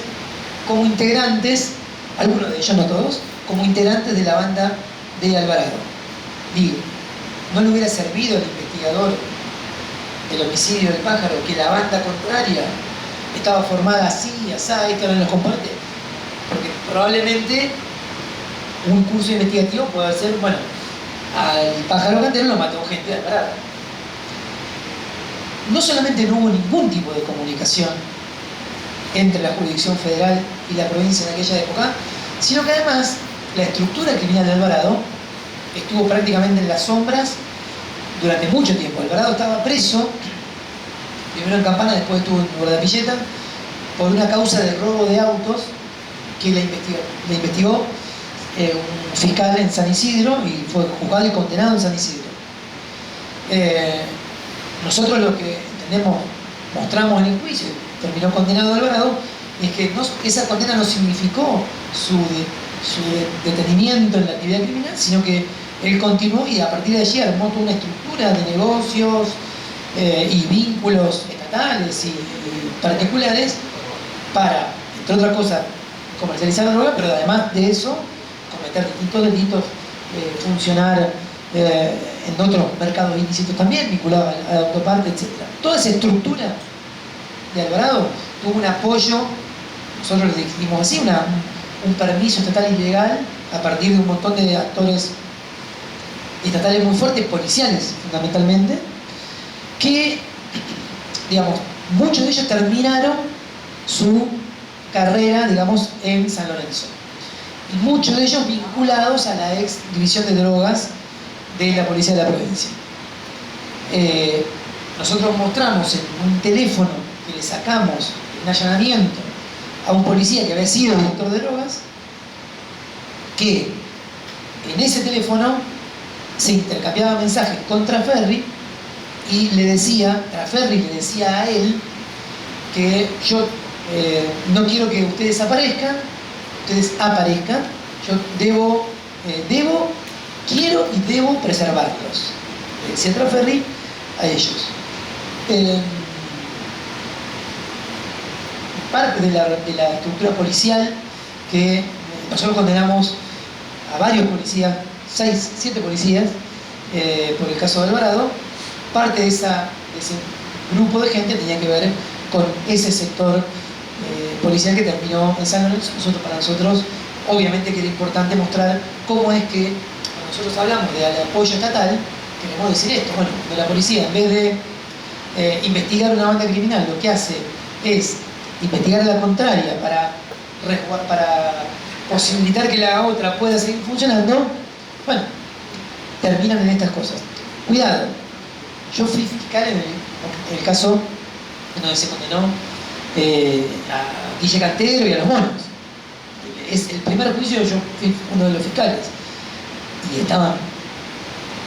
como integrantes, algunos de ellos, no todos, como integrantes de la banda de Alvarado. Digo, ¿no le hubiera servido al investigador del homicidio del pájaro que la banda contraria estaba formada así, asá, estos eran los componentes? Porque probablemente un curso investigativo puede ser, bueno, al pájaro cantero lo mató gente de Alvarado. No solamente no hubo ningún tipo de comunicación entre la jurisdicción federal y la provincia en aquella época, sino que además la estructura criminal de Alvarado estuvo prácticamente en las sombras durante mucho tiempo. Alvarado estaba preso, primero en Campana, después estuvo en Guardapilleta, por una causa de robo de autos que la investigó un fiscal en San Isidro y fue juzgado y condenado en San Isidro. Nosotros lo que entendemos, mostramos en el juicio, terminó condenado Alvarado, es que esa condena no significó su detenimiento en la actividad criminal, sino que él continuó y a partir de allí armó toda una estructura de negocios y vínculos estatales y particulares para, entre otras cosas, comercializar la droga, pero además de eso, cometer distintos delitos, funcionar en otros mercados ilícitos también, vinculados a la autoparte, etc. Toda esa estructura de Alvarado tuvo un apoyo, nosotros le dijimos así, un permiso estatal ilegal a partir de un montón de actores estatales muy fuertes, policiales fundamentalmente, que, digamos, muchos de ellos terminaron su carrera, digamos, en San Lorenzo. Y muchos de ellos vinculados a la ex división de drogas de la policía de la provincia. Nosotros mostramos en un teléfono que le sacamos un allanamiento a un policía que había sido director de drogas, que en ese teléfono se intercambiaba mensajes con Traferri y le decía, Traferri le decía a él que yo no quiero que ustedes aparezcan, yo quiero y debo preservarlos. Le decía Traferri a ellos. Parte de la estructura policial que nosotros condenamos a varios policías, 6, 7 policías, por el caso de Alvarado. Parte de ese grupo de gente tenía que ver con ese sector policial que terminó en San Lorenzo. Para nosotros, obviamente que era importante mostrar cómo es que, cuando nosotros hablamos de apoyo estatal, queremos decir esto, bueno, de la policía, en vez de investigar una banda criminal, lo que hace es investigar a la contraria para posibilitar que la otra pueda seguir funcionando. Bueno, terminan en estas cosas. Cuidado, yo fui fiscal en el caso donde se condenó a Guille Cantero y a los monos. Es el primer juicio, yo fui uno de los fiscales y estaban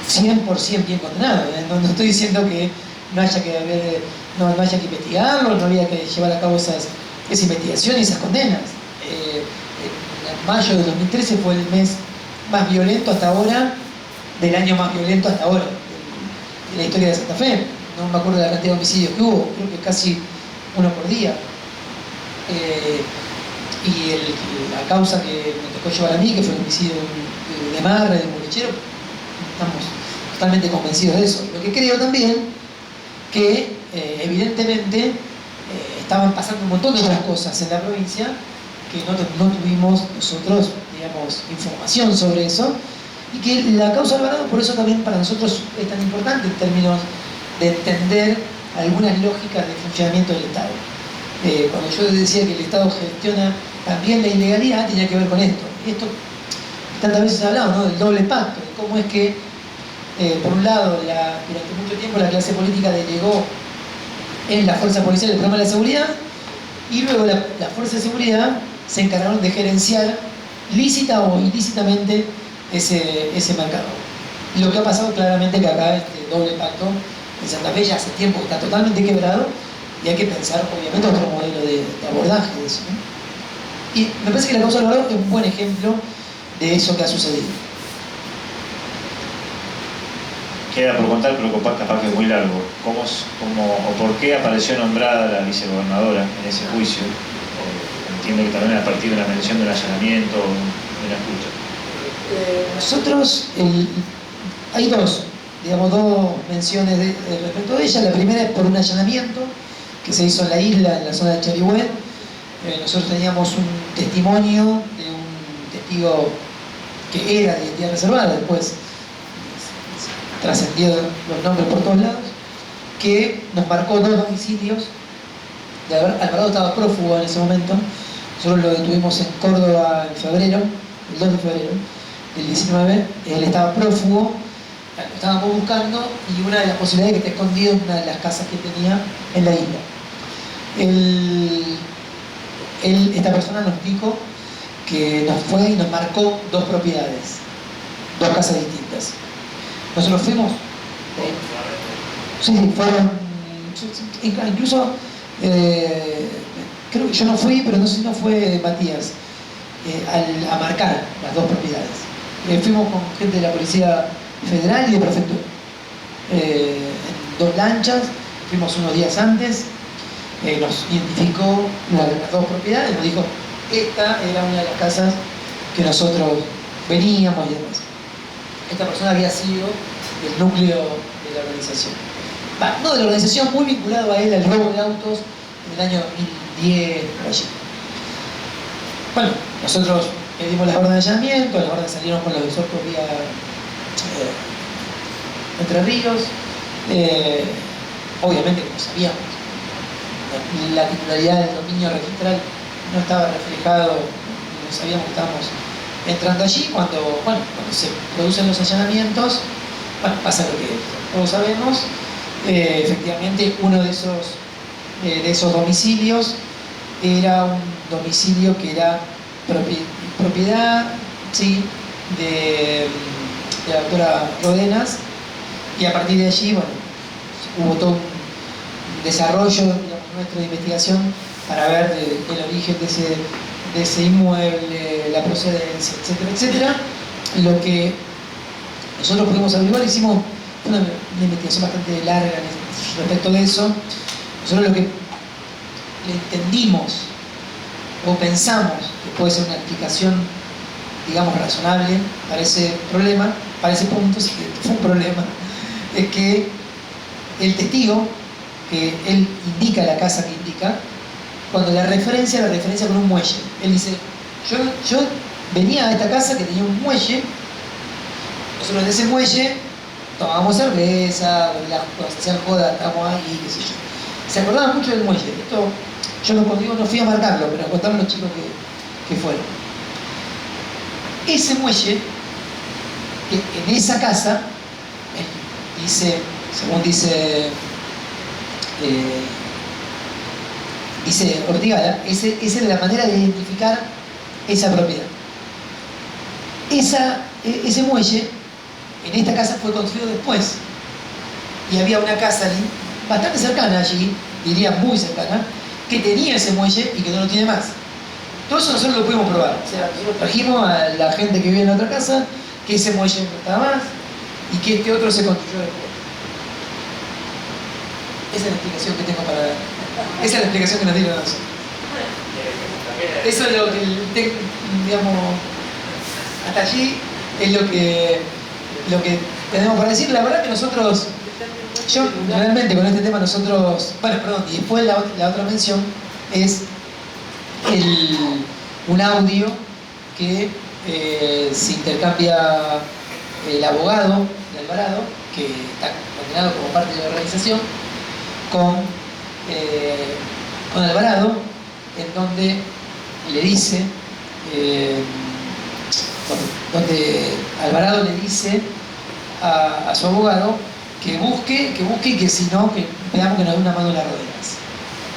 100% bien condenados. No estoy diciendo que no haya que investigarlo, no había que llevar a cabo esa investigación y esas condenas. En mayo de 2013 fue el mes más violento hasta ahora, del año más violento hasta ahora, de la historia de Santa Fe. No me acuerdo de la cantidad de homicidios que hubo, creo que casi uno por día. Y la causa que me tocó llevar a mí, que fue el homicidio de Marra, de un bolichero, estamos totalmente convencidos de eso. Lo que creo también que evidentemente estaban pasando un montón de otras cosas en la provincia que no tuvimos nosotros, digamos, información sobre eso, y que la causa Alvarado por eso también para nosotros es tan importante en términos de entender algunas lógicas de funcionamiento del Estado. Cuando yo decía que el Estado gestiona también la ilegalidad, tenía que ver con esto. Esto tantas veces se ha hablado, ¿no?, del doble pacto, de cómo es que por un lado, durante mucho tiempo la clase política delegó en la fuerza policial el problema de la seguridad, y luego la fuerza de seguridad se encargaron de gerenciar lícita o ilícitamente ese mercado. Y lo que ha pasado claramente que acá este doble pacto en Santa Fe ya hace tiempo que está totalmente quebrado, y hay que pensar obviamente otro modelo de abordaje de eso, ¿no? Y me parece que la causa del Alvarado es un buen ejemplo de eso que ha sucedido. Queda por contar, pero capaz que es muy largo. ¿Cómo o por qué apareció nombrada la vicegobernadora en ese juicio? Entiendo que también a partir de la mención del allanamiento de la escucha. Nosotros, hay dos menciones respecto de ella. La primera es por un allanamiento que se hizo en la isla, en la zona de Charigüe. Nosotros teníamos un testimonio de un testigo que era de identidad reservada, después trascendió los nombres por todos lados, que nos marcó 2 homicidios. Alvarado estaba prófugo en ese momento. Nosotros lo detuvimos en Córdoba en febrero, el 2 de febrero del 19. Él estaba prófugo, lo estábamos buscando, y una de las posibilidades que está escondido en una de las casas que tenía en la isla. Esta persona nos dijo que nos fue y nos marcó 2 propiedades, 2 casas distintas. Nosotros fuimos, fueron, incluso creo que yo no fui, pero no sé si no fue Matías, a marcar las 2 propiedades. Fuimos con gente de la Policía Federal y de Prefectura, en 2 lanchas. Fuimos unos días antes, nos identificó las 2 propiedades, nos dijo esta era una de las casas que nosotros veníamos y demás. Esta persona había sido del núcleo de la organización. No de la organización, muy vinculado a él al robo de autos en el año 2010, por allí. Bueno, nosotros pedimos las órdenes de allanamiento, las órdenes salieron con los exhortos vía Entre Ríos. Obviamente, como sabíamos, la titularidad del dominio registral no estaba reflejado, no sabíamos que estábamos entrando allí. Cuando se producen los allanamientos, pasa lo que todos sabemos. Efectivamente, uno de esos domicilios era un domicilio que era propiedad, ¿sí?, de la doctora Rodenas, y a partir de allí, hubo todo un desarrollo, digamos, nuestro de investigación para ver el origen de ese inmueble, la procedencia, etcétera, etcétera. Lo que nosotros pudimos averiguar, hicimos una investigación bastante larga respecto de eso. Nosotros lo que le entendimos o pensamos que puede ser una explicación, digamos, razonable para ese problema, para ese punto, sí que fue un problema, es que el testigo, que él indica la casa que indica, cuando la referencia con un muelle. Él dice, yo venía a esta casa que tenía un muelle, nosotros en ese muelle tomábamos cerveza, cuando se hacían jodas, estábamos ahí, qué sé yo. Se acordaban mucho del muelle. Esto, yo no fui a marcarlo, pero contaron los chicos que fueron. Ese muelle, en esa casa, dice, según dice Ortigara, esa era la manera de identificar esa propiedad. Ese muelle en esta casa fue construido después, y había una casa bastante cercana allí, diría muy cercana, que tenía ese muelle y que no lo tiene más. Todo eso nosotros lo pudimos probar. O sea, nosotros trajimos a la gente que vive en la otra casa que ese muelle no estaba más y que este otro se construyó después. Esa es la explicación que tengo para dar. Esa es la explicación que nos dieron a nosotros. Eso es lo que, digamos, hasta allí es lo que tenemos para decir. La verdad que nosotros, yo realmente con este tema nosotros, y después la otra mención es un audio que se intercambia el abogado de Alvarado, que está condenado como parte de la organización, con Alvarado, en donde le dice, donde Alvarado le dice a su abogado que busque y que si no, que veamos que nos dé una mano en las ruedas.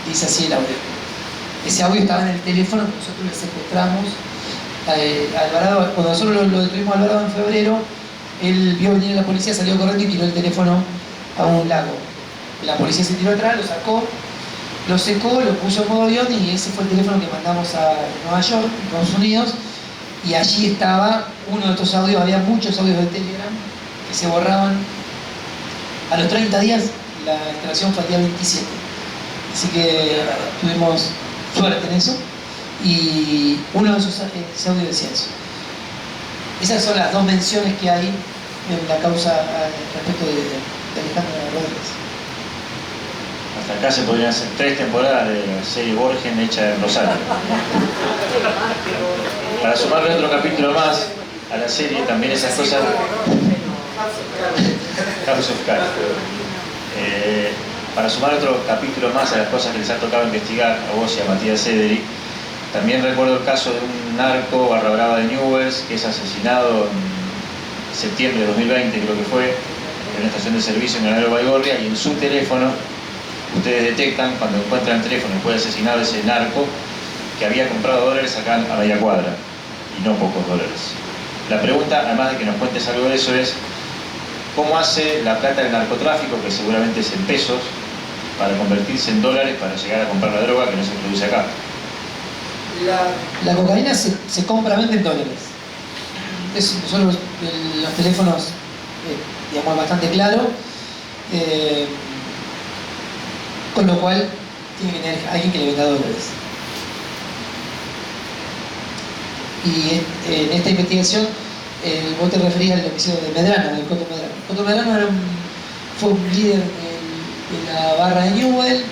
Dice así el audio. Ese audio estaba en el teléfono que nosotros le secuestramos a Alvarado. Cuando nosotros lo detuvimos a Alvarado en febrero, él vio venir la policía, salió corriendo y tiró el teléfono a un lago. La policía se tiró atrás, lo sacó, lo secó, lo puso en modo avión, y ese fue el teléfono que mandamos a Nueva York, Estados Unidos, y allí estaba uno de estos audios. Había muchos audios de Telegram que se borraban. A los 30 días la extracción fue el día 27. Así que tuvimos suerte en eso. Y uno de esos audios decía eso. Esas son las dos menciones que hay en la causa respecto de Alejandro Rodríguez. Hasta acá se podrían hacer 3 temporadas de la serie Borgen hecha en Rosario. Para sumarle otro capítulo más a la serie, también esas cosas... House of Cards. Para sumar otro capítulo más a las cosas que les ha tocado investigar a vos y a Matías Cederi, también recuerdo el caso de un narco barra brava de Newell's que es asesinado en septiembre de 2020, creo que fue, en una estación de servicio en Granadero Baigorria, y en su teléfono ustedes detectan, cuando encuentran el teléfono y fue asesinado ese narco, que había comprado dólares acá a media cuadra, y no pocos dólares. La pregunta, además de que nos cuentes algo de eso, es ¿cómo hace la plata del narcotráfico, que seguramente es en pesos, para convertirse en dólares para llegar a comprar la droga que no se produce acá? La cocaína se compra, vende en dólares. Nosotros los teléfonos, digamos, bastante claro, con lo cual tiene que tener alguien que le venda dólares. Y en esta investigación, vos te referías al homicidio de Medrano, del Coto Medrano. Coto Medrano fue un líder de la barra de Newell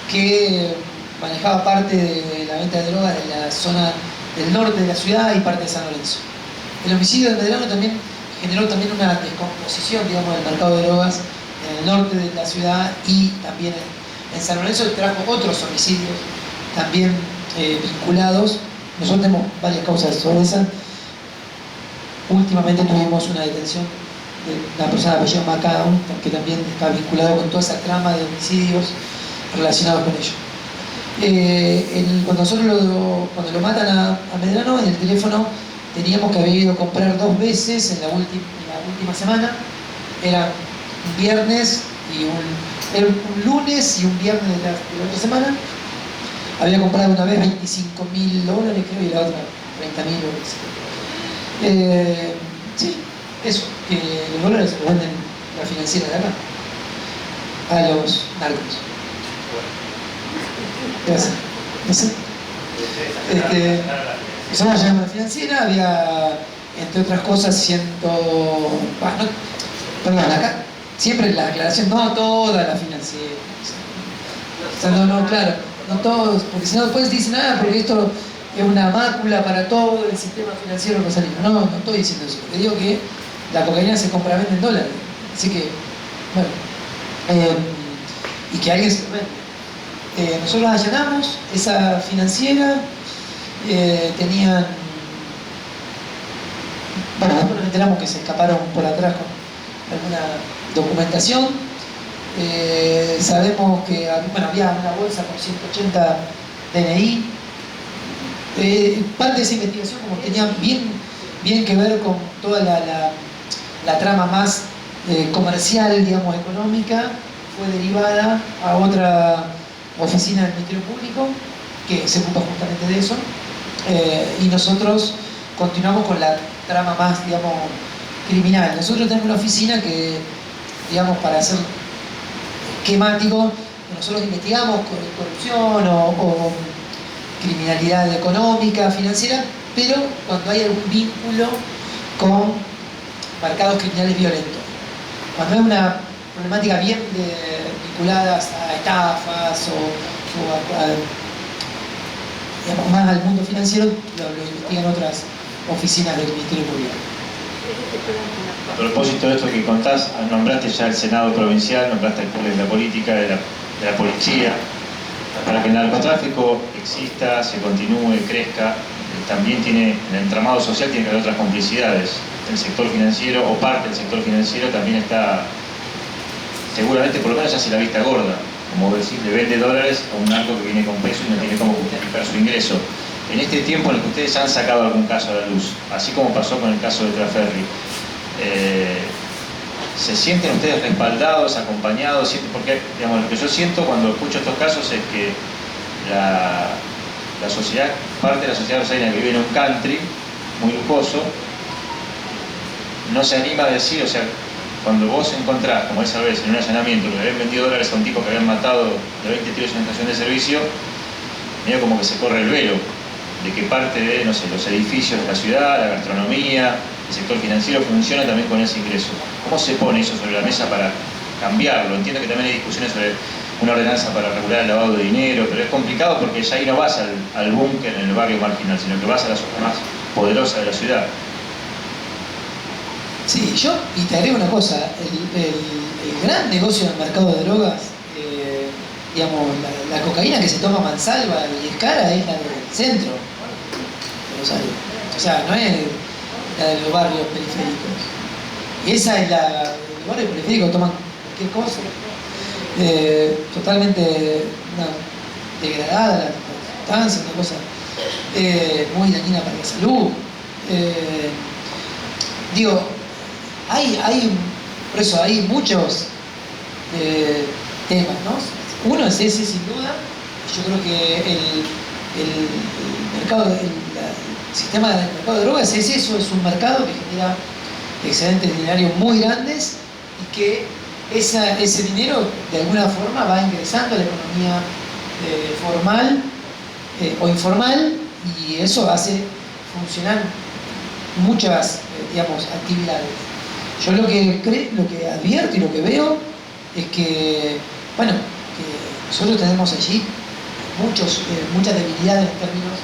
que manejaba parte de la venta de drogas en la zona del norte de la ciudad y parte de San Lorenzo. El homicidio de Medrano también generó también una descomposición, digamos, del mercado de drogas en el norte de la ciudad y también en San Lorenzo, trajo otros homicidios también vinculados. Nosotros tenemos varias causas sobre esa. Últimamente tuvimos una detención de una persona apellida McAdam, que también está vinculado con toda esa trama de homicidios relacionados con ello. Cuando lo matan a Medrano, en el teléfono teníamos que haber ido a comprar 2 veces en la última semana. Era un viernes y era un lunes y un viernes de la otra semana. Había comprado una vez $25.000, creo, y la otra $30.000. Sí, eso, que los dólares se los venden la financiera de acá a los narcos. Gracias. No sé. Nosotros llamamos la financiera, había, entre otras cosas, perdón, acá siempre la aclaración, no toda la financiera. O sea, no, claro, no todos, porque si no después dicen, porque esto es una mácula para todo el sistema financiero rosarino. No estoy diciendo eso, porque digo que la cocaína se compra-vende en dólares. Así que, bueno, y que alguien se lo vende. Nosotros allanamos esa financiera, tenían, bueno, después nos enteramos que se escaparon por atrás con alguna documentación. Sabemos que había una bolsa con 180 DNI. Parte de esa investigación, como tenía bien que ver con toda la trama más comercial, digamos, económica, fue derivada a otra oficina del Ministerio Público que se ocupa justamente de eso, y nosotros continuamos con la trama más, digamos, criminal. Nosotros tenemos una oficina que, digamos, para ser esquemático, nosotros investigamos corrupción o criminalidad económica, financiera, pero cuando hay algún vínculo con mercados criminales violentos. Cuando hay una problemática bien vinculadas a estafas o digamos, más al mundo financiero, lo investigan otras oficinas del Ministerio Público. A propósito de esto que contás, nombraste ya el Senado provincial, nombraste el Poder de la Política, de la Policía. Para que el narcotráfico exista, se continúe, crezca, también tiene, en el entramado social tiene que haber otras complicidades. El sector financiero o parte del sector financiero también está, seguramente por lo menos ya hace la vista gorda, como decir, le vende dólares a un narco que viene con peso y no tiene cómo justificar su ingreso. En este tiempo en el que ustedes han sacado algún caso a la luz, así como pasó con el caso de Traferri, ¿se sienten ustedes respaldados, acompañados? Porque, digamos, lo que yo siento cuando escucho estos casos es que la sociedad, parte de la sociedad rosarina que vive en un country muy lujoso, no se anima a decir, o sea, cuando vos encontrás, como esa vez en un allanamiento, que le habían vendido dólares a un tipo que habían matado de 20 tiros en una estación de servicio, medio como que se corre el velo de que parte de, no sé, los edificios de la ciudad, la gastronomía, el sector financiero funciona también con ese ingreso. ¿Cómo se pone eso sobre la mesa para cambiarlo? Entiendo que también hay discusiones sobre una ordenanza para regular el lavado de dinero, pero es complicado porque ya ahí no vas al búnker en el barrio marginal, sino que vas a la zona más poderosa de la ciudad. Sí, y te agrego una cosa, el gran negocio del mercado de drogas, digamos, la cocaína que se toma a mansalva y es cara es la del centro de Rosario. O sea, no es la de los barrios periféricos. Y esa es los barrios periféricos toman cualquier cosa. Totalmente degradada la sustancia, una cosa muy dañina para la salud. Por eso hay muchos temas, ¿no? Uno es ese, sin duda. Yo creo que el sistema del mercado de drogas es eso, es un mercado que genera excedentes dinerarios muy grandes y que ese dinero de alguna forma va ingresando a la economía formal o informal, y eso hace funcionar muchas digamos, actividades. Yo lo que advierto y lo que veo es que, bueno, que nosotros tenemos allí muchas debilidades en términos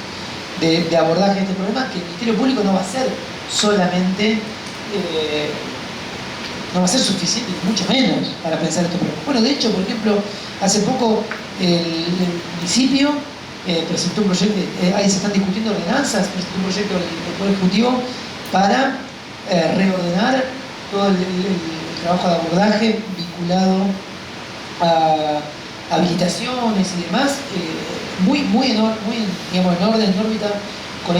de abordaje de este problema, que el Ministerio Público no va a ser solamente no va a ser suficiente, mucho menos, para pensar estos problemas. Bueno, de hecho, por ejemplo, hace poco el municipio presentó un proyecto, ahí se están discutiendo ordenanzas, presentó un proyecto del Poder Ejecutivo para reordenar todo el trabajo de abordaje vinculado a habilitaciones y demás, muy digamos, en orden, en órbita con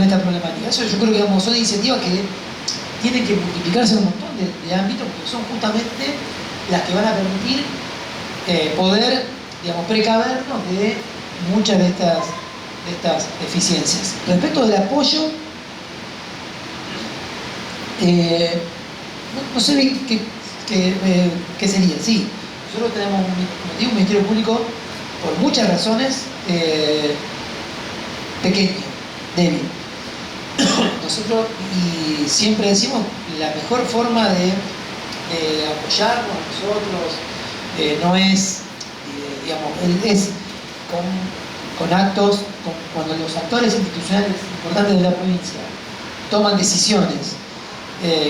esta problemática. Eso yo creo que, digamos, son iniciativas que tienen que multiplicarse en un montón de ámbitos, porque son justamente las que van a permitir poder, digamos, precavernos de muchas de estas deficiencias. Respecto del apoyo, no sé bien qué sería. Sí, nosotros tenemos un Ministerio Público por muchas razones pequeño, débil. Nosotros, y siempre decimos, la mejor forma de apoyarnos a nosotros no es, digamos, es con actos, cuando los actores institucionales importantes de la provincia toman decisiones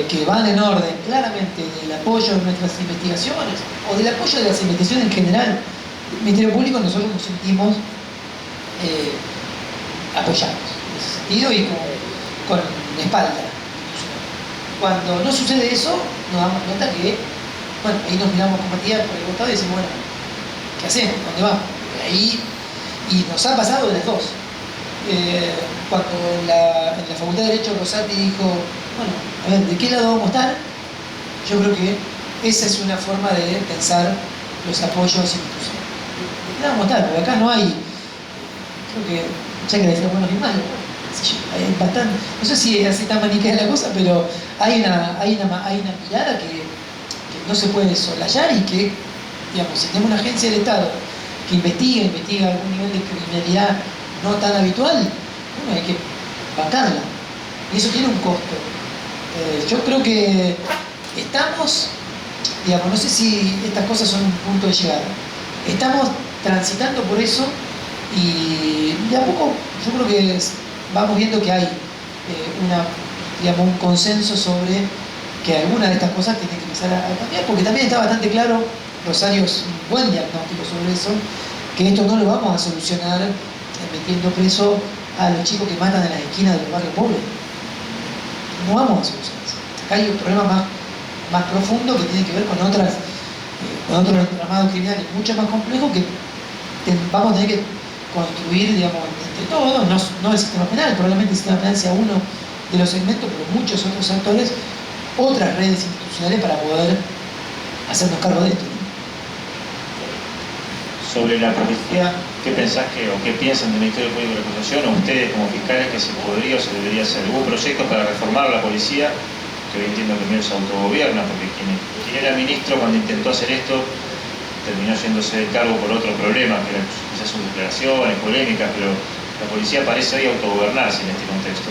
que van en orden claramente del apoyo de nuestras investigaciones o del apoyo de las investigaciones en general del Ministerio Público, nosotros nos sentimos apoyados en ese sentido y con espalda. Cuando no sucede eso, nos damos cuenta que, bueno, ahí nos miramos con Matías por el costado y decimos, bueno, ¿qué hacemos? ¿Dónde vamos? Y nos ha pasado de las dos. Cuando en la Facultad de Derecho Rosati dijo, bueno, a ver, ¿de qué lado vamos a estar? Yo creo que esa es una forma de pensar los apoyos institucionales. ¿De qué lado vamos a estar? Porque acá no hay, creo que, ya que decía buenos y malos, hay bastante, no sé si es así tan maniquea la cosa, pero hay una mirada que no se puede soslayar y que, digamos, si tenemos una agencia del Estado que investiga algún nivel de criminalidad no tan habitual, bueno, hay que bancarla. Y eso tiene un costo. Yo creo que estamos, digamos, no sé si estas cosas son un punto de llegada. Estamos transitando por eso y de a poco yo creo que vamos viendo que hay digamos, un consenso sobre que algunas de estas cosas tienen que empezar a cambiar, porque también está bastante claro, Rosario es un buen diagnóstico sobre eso, que esto no lo vamos a solucionar metiendo preso a los chicos que matan en las esquinas de los barrios pobres. No vamos a solucionar eso. Acá hay un problema más profundo que tiene que ver con otros entramados criminales mucho más complejos que vamos a tener que construir, digamos, entre todos, no el sistema penal, probablemente el sistema penal sea uno de los segmentos, pero muchos otros actores, otras redes institucionales para poder hacernos cargo de esto, ¿no? Sobre la policía, ¿qué pensás o qué piensan del Ministerio Público de la Acusación o ustedes como fiscales que se podría o se debería hacer algún proyecto para reformar a la policía? Que hoy entiendo que medio se autogobierna, porque quien era ministro cuando intentó hacer esto terminó yéndose de cargo por otro problema, que era quizás sus declaraciones, polémicas, pero la policía parece hoy autogobernarse en este contexto.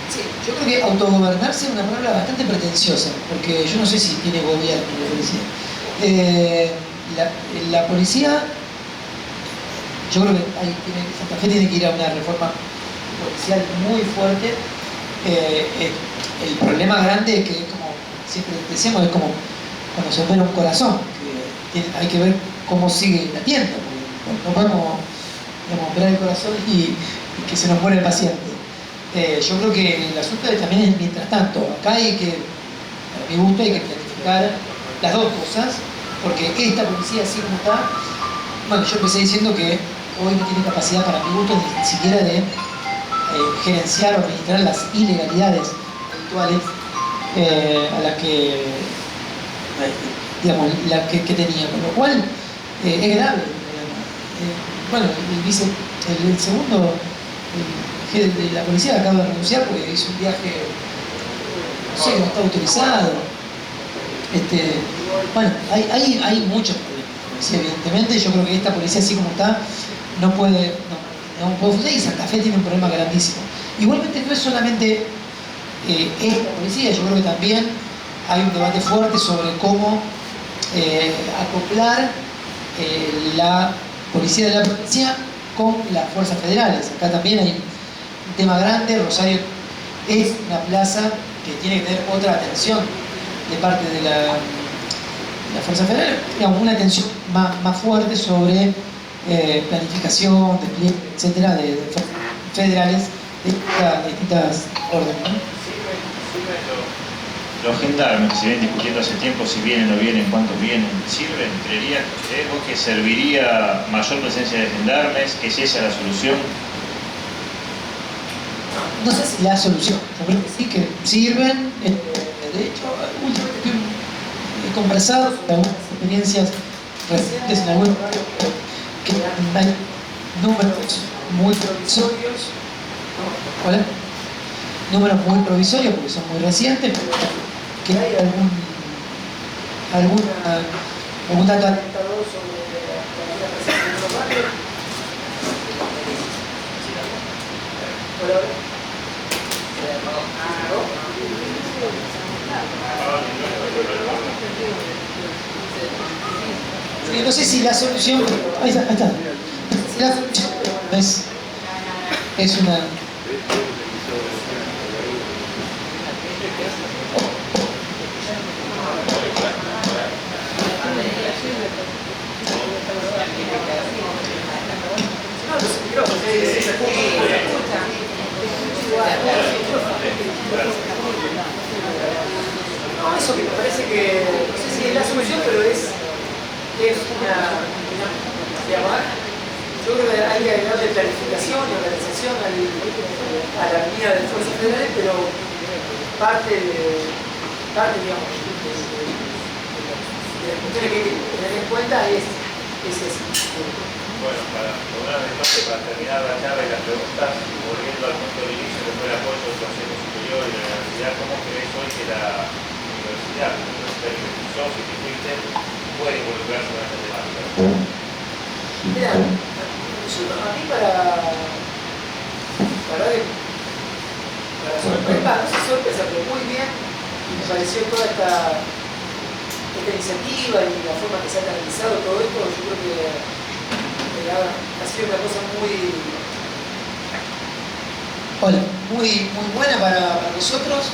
Sí, yo creo que autogobernarse es una palabra bastante pretenciosa, porque yo no sé si tiene gobierno la policía. La policía, yo creo que Santa Fe tiene que ir a una reforma policial muy fuerte. El problema grande es que, como siempre decíamos, es como cuando se opera un corazón, que hay que ver cómo sigue latiendo, porque no podemos, digamos, operar el corazón y que se nos muere el paciente. Yo creo que el asunto también es mientras tanto. Acá hay que, a mi gusto, hay que planificar las dos cosas, porque esta policía así como está, bueno, yo empecé diciendo que hoy no tiene capacidad para mi gusto ni siquiera de gerenciar o administrar las ilegalidades habituales a las que, digamos, que tenía, con lo cual es grave. Bueno, el segundo jefe de la policía acaba de renunciar porque hizo un viaje, no sé, que no está autorizado. Bueno, hay muchos problemas, evidentemente. Yo creo que esta policía así como está no puede funcionar, y Santa Fe tiene un problema grandísimo. Igualmente no es solamente esta policía, yo creo que también hay un debate fuerte sobre cómo acoplar la policía de la provincia con las fuerzas federales. Acá también hay un tema grande. Rosario es una plaza que tiene que tener otra atención de parte de la Fuerza Federal, digamos, una atención más fuerte sobre planificación, despliegue, etcétera, de federales de distintas órdenes, ¿no? Los gendarmes que se vienen discutiendo hace tiempo si vienen o no vienen, cuántos vienen, ¿sirven? ¿Creerías vos que serviría mayor presencia de gendarmes? ¿Que es esa la solución? No sé si la solución, yo creo que sí que sirven. De hecho, últimamente he conversado sobre algunas experiencias recientes en algunos barrios que hay números muy provisorios. ¿Cuál es? Números muy provisorios porque son muy recientes, pero que hay algún dato alentador sobre la presencia de esos barrios. Por ahora. Sí, no sé si la solución, ahí está. Si la solución es una. No, eso que me parece que, no sé si es la solución, pero es una yo creo que hay que darle planificación y organización a la línea de fuerzas federales, pero parte, digamos, de las cuestiones que hay que tener en cuenta es eso. Bueno, para terminar la charla y las preguntas, volviendo al punto del inicio que fue el apoyo del Consejo Superior y de la Universidad, ¿cómo crees hoy que la universidad, que sos y que fuiste, puede involucrarse en esta temática? Mira, a mí para sorpresa, no sé sorpresa, pero muy bien, me pareció toda esta iniciativa y la forma que se ha canalizado todo esto. Yo creo que ha sido una cosa muy buena para nosotros.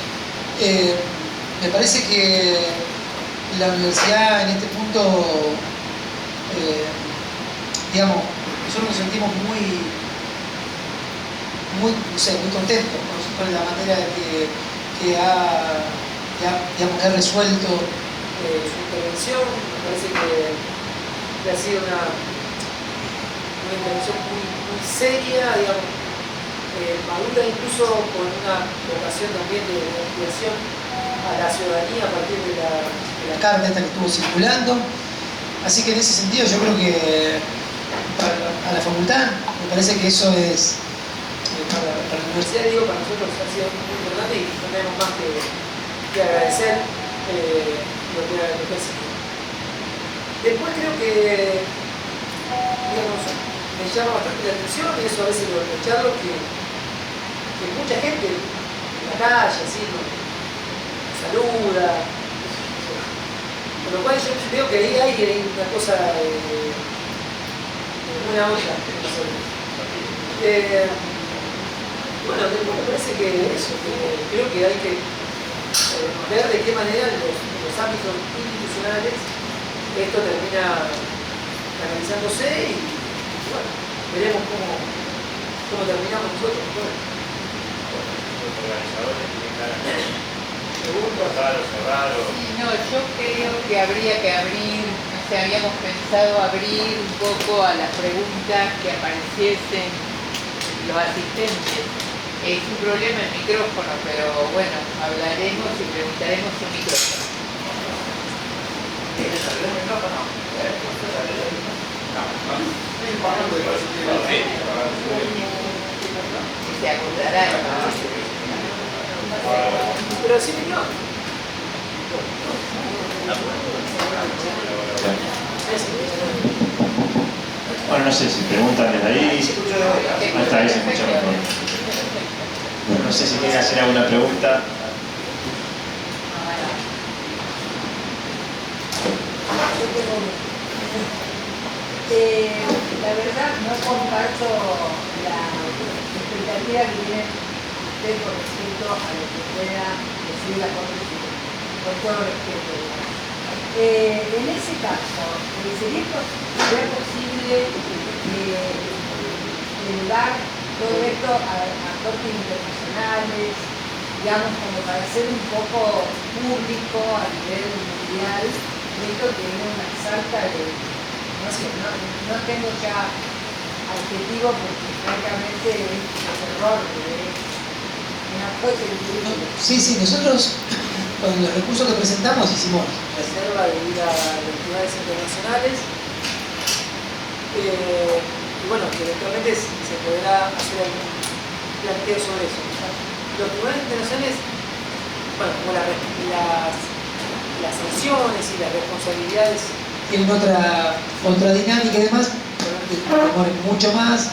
Me parece que la universidad en este punto, digamos, nosotros nos sentimos muy contentos con la manera que ha resuelto su intervención. Me parece que ha sido una intervención muy seria, digamos, madura, incluso con una vocación también de ampliación a la ciudadanía a partir de la carta esta que estuvo circulando. Así que en ese sentido yo creo que a la facultad me parece que eso es, para la universidad, digo, para nosotros ha sido muy importante y no tenemos más que agradecer lo que ha sido. Después creo que, digamos, me llama bastante la atención, y eso a veces lo charlo, que mucha gente en la calle, así, ¿no? Saluda, con lo cual yo veo que ahí hay una cosa de buena olla. Bueno, después me parece que eso, que creo que hay que ver de qué manera en los ámbitos institucionales esto termina canalizándose y bueno, veremos cómo terminamos nosotros. Los organizadores tienen cortar o cerrar o... Sí, no, yo creo que habría que abrir, no sé, habíamos pensado abrir un poco a las preguntas que apareciesen los asistentes. Es un problema el micrófono, pero bueno, hablaremos y preguntaremos sin micrófono. ¿Tienes el micrófono? Y se acordará. Pero sí, no. Bueno, no sé si preguntan desde ahí. Hasta ahí se escucha mejor. Bueno, no sé si quieren hacer alguna pregunta. La verdad no comparto la expectativa que tiene usted con respecto a lo que pueda Sí, la Corte Suprema, con todo respeto. En ese caso, ¿sería posible delegar todo esto a cortes internacionales, digamos, como para hacer un poco público a nivel mundial, esto que es una salta de, no sé, no tengo ya adjetivo porque francamente es error, una cosa increíble. Sí, nosotros con los recursos que presentamos hicimos reserva de ir a entidades internacionales y bueno, que eventualmente se podrá hacer algún planteo sobre eso. Los tribunales internacionales, bueno, como las sanciones y las responsabilidades tienen otra dinámica y demás, demoran mucho más.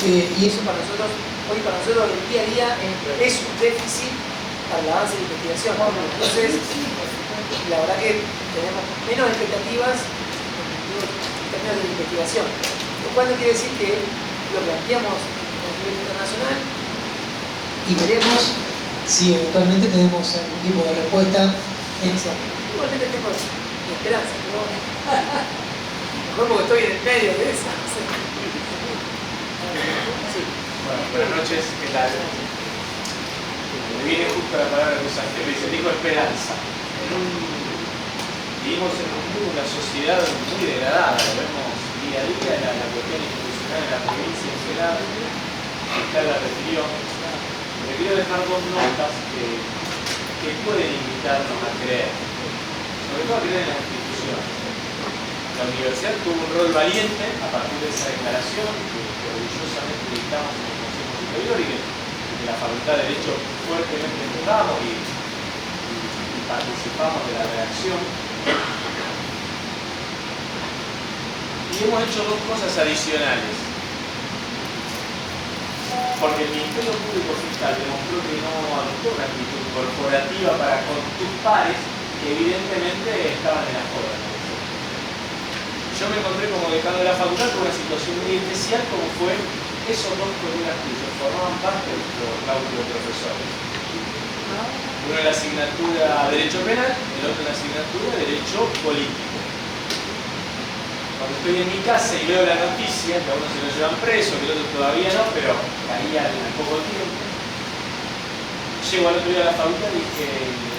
y eso para nosotros, hoy para nosotros el día a día es un déficit para el avance de la investigación. Entonces, la verdad que tenemos menos expectativas en términos de investigación. Lo cual no quiere decir que lo planteamos a nivel internacional Y veremos si eventualmente tenemos algún tipo de respuesta en eso. igualmente tengo mi esperanza, ¿no? Mejor porque estoy en el medio de esa. Sí. Bueno, buenas noches, ¿qué tal? Me viene justo la palabra de Santiago, dice, dijo esperanza. Vivimos en un mundo, una sociedad muy degradada, lo vemos día a día, la cuestión institucional en la provincia en general, fiscal la refirió. Le quiero dejar dos notas que pueden invitarnos a creer, sobre todo a creer en las instituciones. La universidad tuvo un rol valiente a partir de esa declaración que orgullosamente dictamos en el Consejo Superior y que la Facultad de Derecho fuertemente empujamos y participamos de la redacción. Y hemos hecho dos cosas adicionales. Porque el Ministerio Público Fiscal demostró que no adoptó una actitud corporativa para con tus pares que evidentemente estaban en la joda. Yo me encontré como decano de la facultad con una situación muy especial como fue esos dos colegas tuyos formaban parte de nuestro claustro de profesores. Uno en la asignatura Derecho Penal, el otro en la asignatura Derecho Político. Cuando estoy en mi casa y veo la noticia, que a uno se lo llevan preso, que el otro todavía no, pero caía al poco tiempo, llego al otro día a la facultad y dije,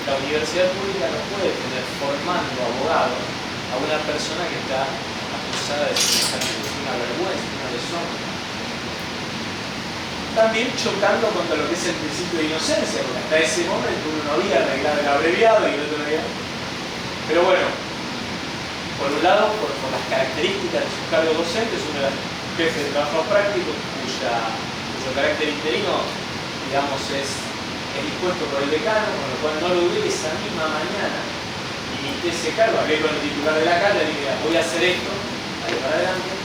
la universidad pública no puede tener formando abogados a una persona que está acusada de semejante cosa, una vergüenza, una deshonra. También chocando contra lo que es el principio de inocencia, porque hasta ese momento uno no había arreglado el abreviado y el otro no había. Pero bueno, por un lado, por las características de sus cargos docentes, uno era jefe de trabajo práctico, cuyo carácter interino, digamos, es dispuesto por el decano, con lo cual no lo dudé esa misma mañana. Y ese cargo, hablé con el titular de la cátedra y dije, voy a hacer esto, ahí para adelante.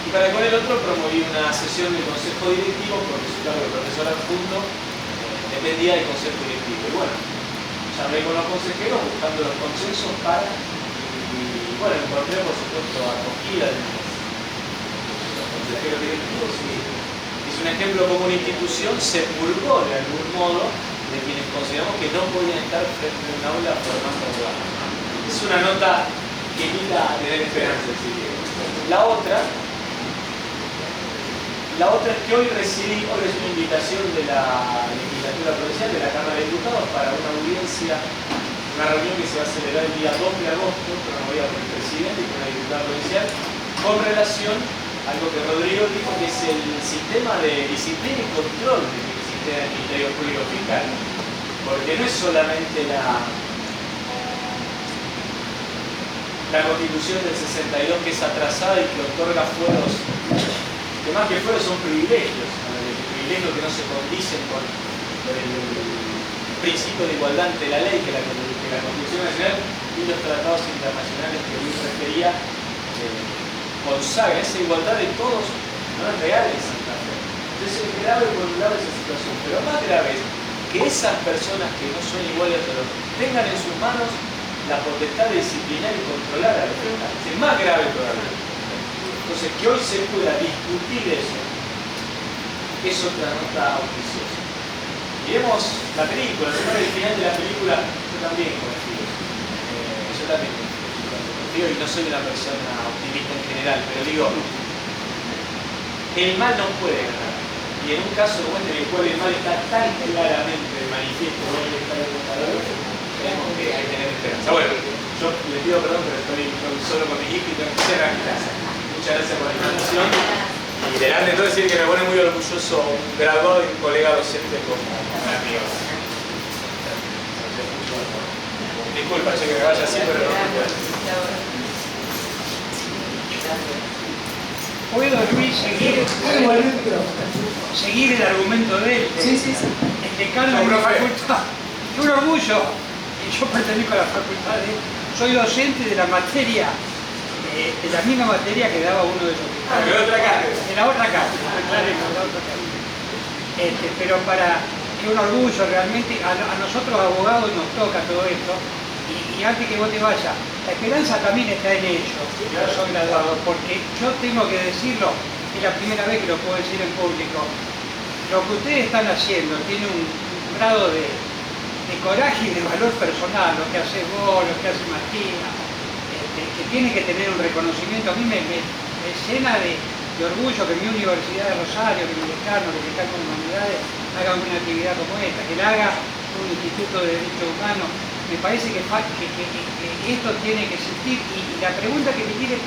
Y para con el otro promoví una sesión del consejo directivo, porque su cargo de profesor adjunto dependía del consejo directivo. Y bueno, llamé con los consejeros buscando los consensos para, y bueno, encontré por supuesto acogida de los consejeros directivos y es un ejemplo como una institución se purgó de algún modo de quienes consideramos que no podían estar frente a un aula formando abogados. Es una nota que invita a tener esperanza. La otra es que hoy recibí una invitación de la legislatura provincial de la Cámara de Diputados para una audiencia, una reunión que se va a celebrar el día 2 de agosto, promovida por el presidente y por la diputada provincial, con relación a algo que Rodrigo dijo que es el sistema de disciplina y control que existe en el Ministerio Público Fiscal. Porque no es solamente la Constitución del 62 que es atrasada y que otorga fueros, que más que fueros son privilegios, privilegios que no se condicen con el principio de igualdad ante la ley que la Constitución Nacional y los tratados internacionales que Luis refería consagra. Esa igualdad de todos no es real en Santa Fe. Entonces es grave por un lado esa situación, pero más grave es que esas personas que no son iguales a todos tengan en sus manos la potestad de disciplinar y controlar a la defensa. Es más grave todavía. Entonces, que hoy se pueda discutir eso es otra nota auspiciosa. Miremos la película, el final de la película, yo también confío. Yo también confío y no soy una persona optimista en general, pero digo, el mal no puede ganar. Y en un caso como este en el cual el mal está tan claramente de manifiesto, tenemos que tener esperanza. Bueno, yo les pido perdón, pero estoy solo con mi hijo y tengo que cerrar mi casa. Muchas gracias por la invitación. Y delante de todo decir que me pone muy orgulloso un graduado y un colega docente como amigo. Disculpa, che, que me vaya así, pero no puedo. ¿Puedo, Luis, seguir el argumento de él? Sí, sí, sí. El decano de la facultad. Es un orgullo. Y yo pertenezco a la facultad soy docente de la materia, de la misma materia que daba uno de esos De la otra cátedra. De la otra cátedra, pero es un orgullo realmente. A nosotros abogados nos toca todo esto. Y antes que vos te vayas, la esperanza también está en ellos, yo soy graduado, porque yo tengo que decirlo, es la primera vez que lo puedo decir en público. Lo que ustedes están haciendo tiene un grado de coraje y de valor personal, lo que hace vos, lo que hace Martina, que tiene que tener un reconocimiento. A mí me llena de orgullo que mi Universidad de Rosario, que mi decano, que el decano de Humanidades, haga una actividad como esta, que la haga un Instituto de Derechos Humanos. Me parece que esto tiene que existir y la pregunta que quiero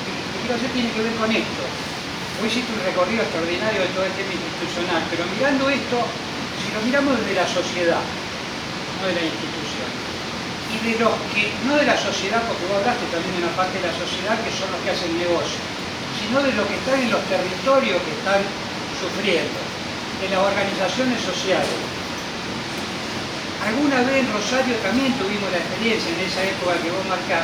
hacer tiene que ver con esto. Hoy hiciste un recorrido extraordinario de todo el tema institucional, pero mirando esto, si lo miramos desde la sociedad, no de la institución, y de los que, no de la sociedad, porque vos hablaste también de una parte de la sociedad que son los que hacen negocio, sino de los que están en los territorios que están sufriendo, de las organizaciones sociales. Alguna vez en Rosario también tuvimos la experiencia, en esa época que vos marcás,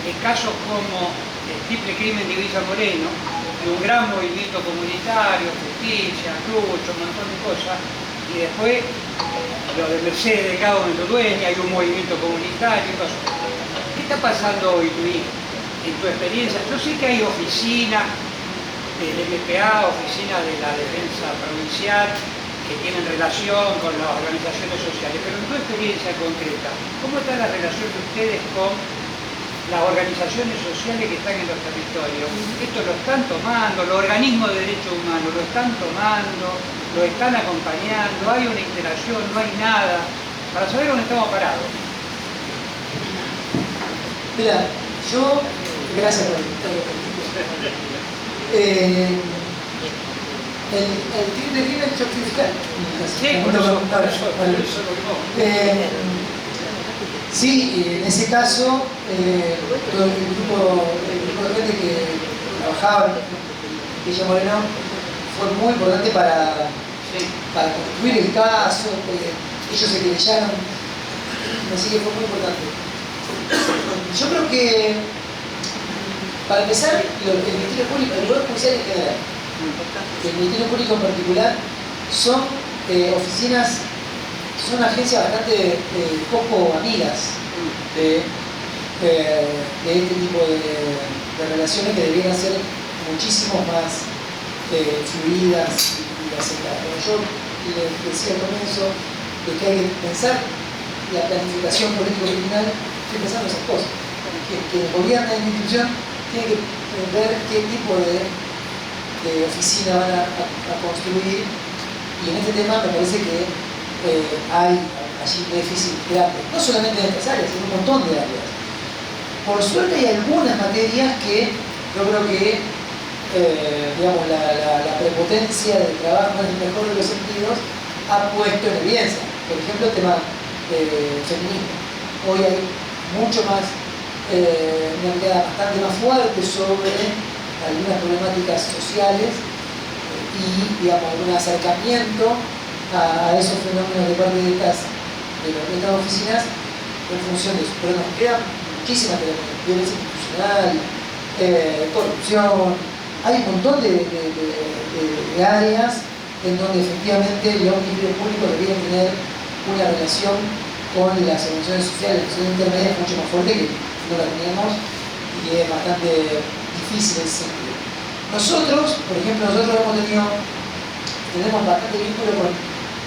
de casos como el triple crimen de Villa Moreno, de un gran movimiento comunitario, justicia, lucha, un montón de cosas, y después lo de Mercedes Delgado en Dueña, hay un movimiento comunitario y cosas. ¿Qué está pasando hoy, Luis, en tu experiencia? Yo sé que hay oficinas del MPA, oficinas de la defensa provincial, que tienen relación con las organizaciones sociales, pero en tu experiencia concreta, ¿cómo está la relación de ustedes con las organizaciones sociales que están en los territorios? ¿Esto lo están tomando? ¿Los organismos de derechos humanos lo están tomando? ¿Lo están acompañando? ¿Hay una interacción? ¿No hay nada? Para saber dónde estamos parados. Mira, yo... Gracias por el triple crimen yo fui fiscal. Sí, por eso sí, en ese caso, todo el grupo de gente que trabajaba en Villa Moreno fue muy importante para construir el caso, ellos se querellaron, así que fue muy importante. Yo creo que, para empezar, el Ministerio Público, el Poder Judicial en general, el Ministerio Público en particular, son oficinas, son agencias bastante poco amigas de este tipo de relaciones que deberían ser muchísimo más fluidas y aceptadas. Yo les decía al comienzo de que hay que pensar la planificación político-criminal, estoy pensando esas cosas. Quien gobierna en la institución tiene que ver qué tipo de oficina van a construir, y en este tema me parece que hay allí un déficit grande, no solamente en estas áreas, sino un montón de áreas. Por suerte hay algunas materias que yo creo que digamos, la prepotencia del trabajo en el mejor de los sentidos ha puesto en evidencia. Por ejemplo, el tema feminismo. Hoy hay mucho más, una mirada bastante más fuerte sobre algunas problemáticas sociales y, digamos, un acercamiento a esos fenómenos de parte de estas oficinas en función de eso. Pero nos queda muchísima violencia institucional, corrupción, hay un montón de áreas en donde efectivamente los ministerios públicos deberían tener una relación con las organizaciones sociales, las organizaciones intermedias mucho más fuerte, que no la teníamos y es bastante difícil en ese sentido. Nosotros, por ejemplo, tenemos bastante vínculo con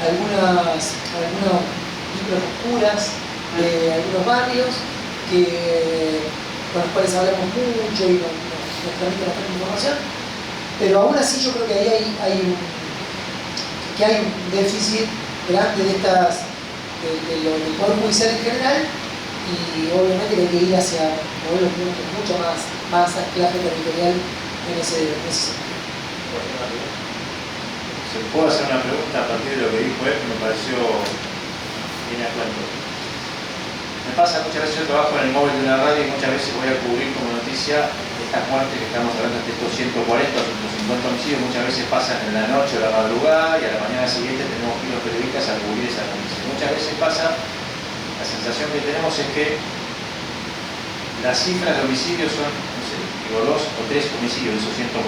algunos núcleos oscuras de algunos barrios con los cuales hablamos mucho y nos transmiten bastante información, pero aún así yo creo que ahí hay un déficit grande del Poder Judicial en general, y obviamente que hay que ir hacia modelos mucho más anclaje territorial en ese sentido. ¿Se puede hacer una pregunta a partir de lo que dijo él que me pareció bien a cuento? Me pasa muchas veces, yo trabajo en el móvil de una radio y muchas veces voy a cubrir como noticia estas muertes que estamos hablando de estos 140 o 150 homicidios. Muchas veces pasan en la noche o la madrugada y a la mañana siguiente tenemos que ir los periodistas a cubrir esa noticia. Muchas veces pasa, la sensación que tenemos es que las cifras de homicidios son, no sé, digo, 2 o 3 homicidios de esos 140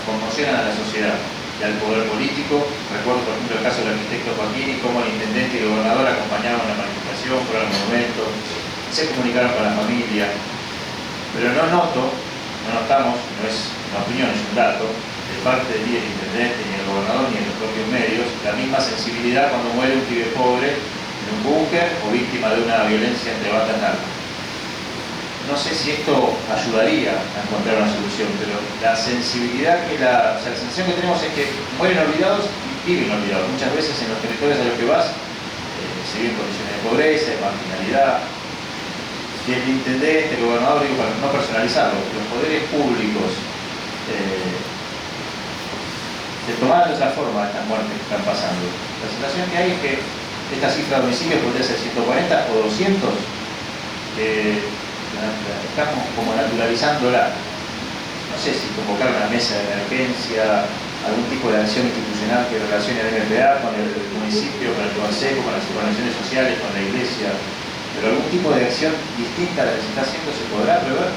conmocionan a la sociedad y al poder político. Recuerdo, por ejemplo, el caso del arquitecto Joaquín y cómo el intendente y el gobernador acompañaron la manifestación, fueron al monumento, se comunicaron con la familia, pero no notamos, no es una opinión, es un dato, de parte ni del intendente, ni del gobernador, ni de los propios medios, la misma sensibilidad cuando muere un pibe pobre en un búnker o víctima de una violencia entre bandas narcos. No sé si esto ayudaría a encontrar una solución, pero la sensibilidad la sensación que tenemos es que mueren olvidados y viven olvidados. Muchas veces en los territorios a los que vas se viven condiciones de pobreza, de marginalidad. Y el intendente, el gobernador, digo, para no personalizarlo, los poderes públicos se tomaron de otra forma estas muertes que están pasando. La sensación que hay es que esta cifra de homicidios podría ser 140 o 200, estamos como naturalizándola. No sé si convocar una mesa de emergencia, algún tipo de acción institucional que relacione al MPA con el municipio, con el consejo, con las organizaciones sociales, con la iglesia, pero algún tipo de acción distinta a la que se está haciendo se podrá prever.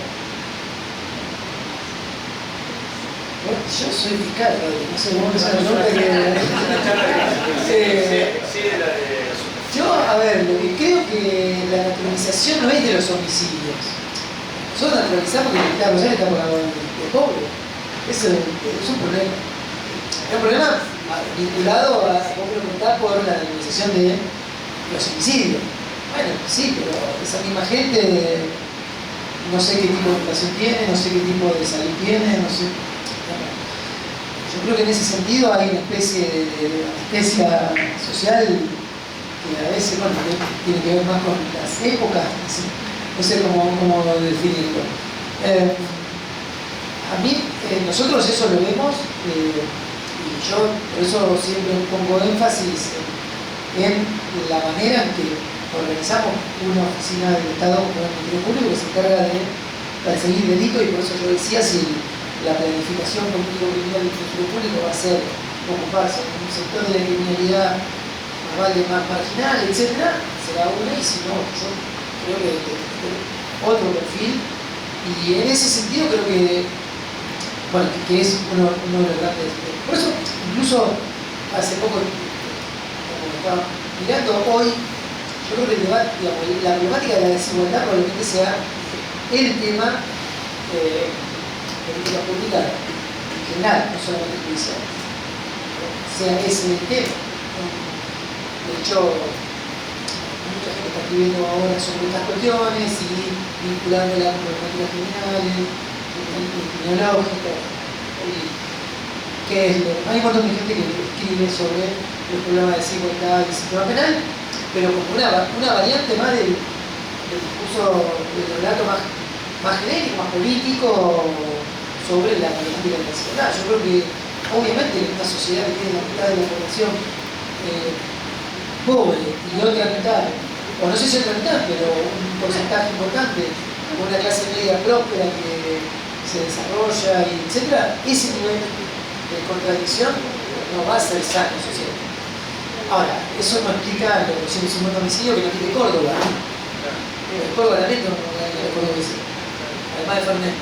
Bueno, yo soy fiscal, no sé cómo empezar Yo, a ver, lo que creo que la naturalización no es de los homicidios. Nosotros naturalizamos que el Estado está por la de pobre. Eso es un problema. Es un problema vinculado a, como preguntar, por la naturalización de los homicidios. Bueno, sí, pero esa misma gente no sé qué tipo de educación tiene, no sé qué tipo de salud tiene, no sé. Yo creo que en ese sentido hay una especie de anestesia social que a veces, bueno, tiene que ver más con las épocas, no sé cómo definirlo. A mí, nosotros eso lo vemos, y yo por eso siempre pongo énfasis en la manera en que organizamos una oficina del Estado como el Ministerio Público que se encarga de perseguir delitos, y por eso yo decía, si la planificación político-criminal del Ministerio Público va a ser ocuparse en un sector de la criminalidad más marginal, etcétera, será una, y si no, yo creo que otro perfil, y en ese sentido creo que, bueno, que es uno de los grandes. Por eso, incluso hace poco, como estaba mirando hoy, yo creo que el debate, digamos, la problemática de la desigualdad probablemente sea el tema de política pública en general, no solamente judicial. Sea ese el tema. De hecho, mucha gente está escribiendo ahora sobre estas cuestiones y vinculándolas con problemáticas criminales, criminológicas. Hay un montón de gente que escribe sobre los problemas de desigualdad y el sistema penal, pero como una variante más del discurso, del relato más genérico, más político sobre la política de la desigualdad. Yo creo que, obviamente, en una sociedad que tiene la mitad de la población pobre y otra mitad, o no sé si otra mitad, pero un porcentaje importante, con una clase media próspera que se desarrolla, y etcétera, ese nivel de contradicción no va a ser sano social. Ahora, eso no explica los 250 homicidios que no tiene Córdoba. Córdoba lamento no tiene Córdoba, además de Fernet.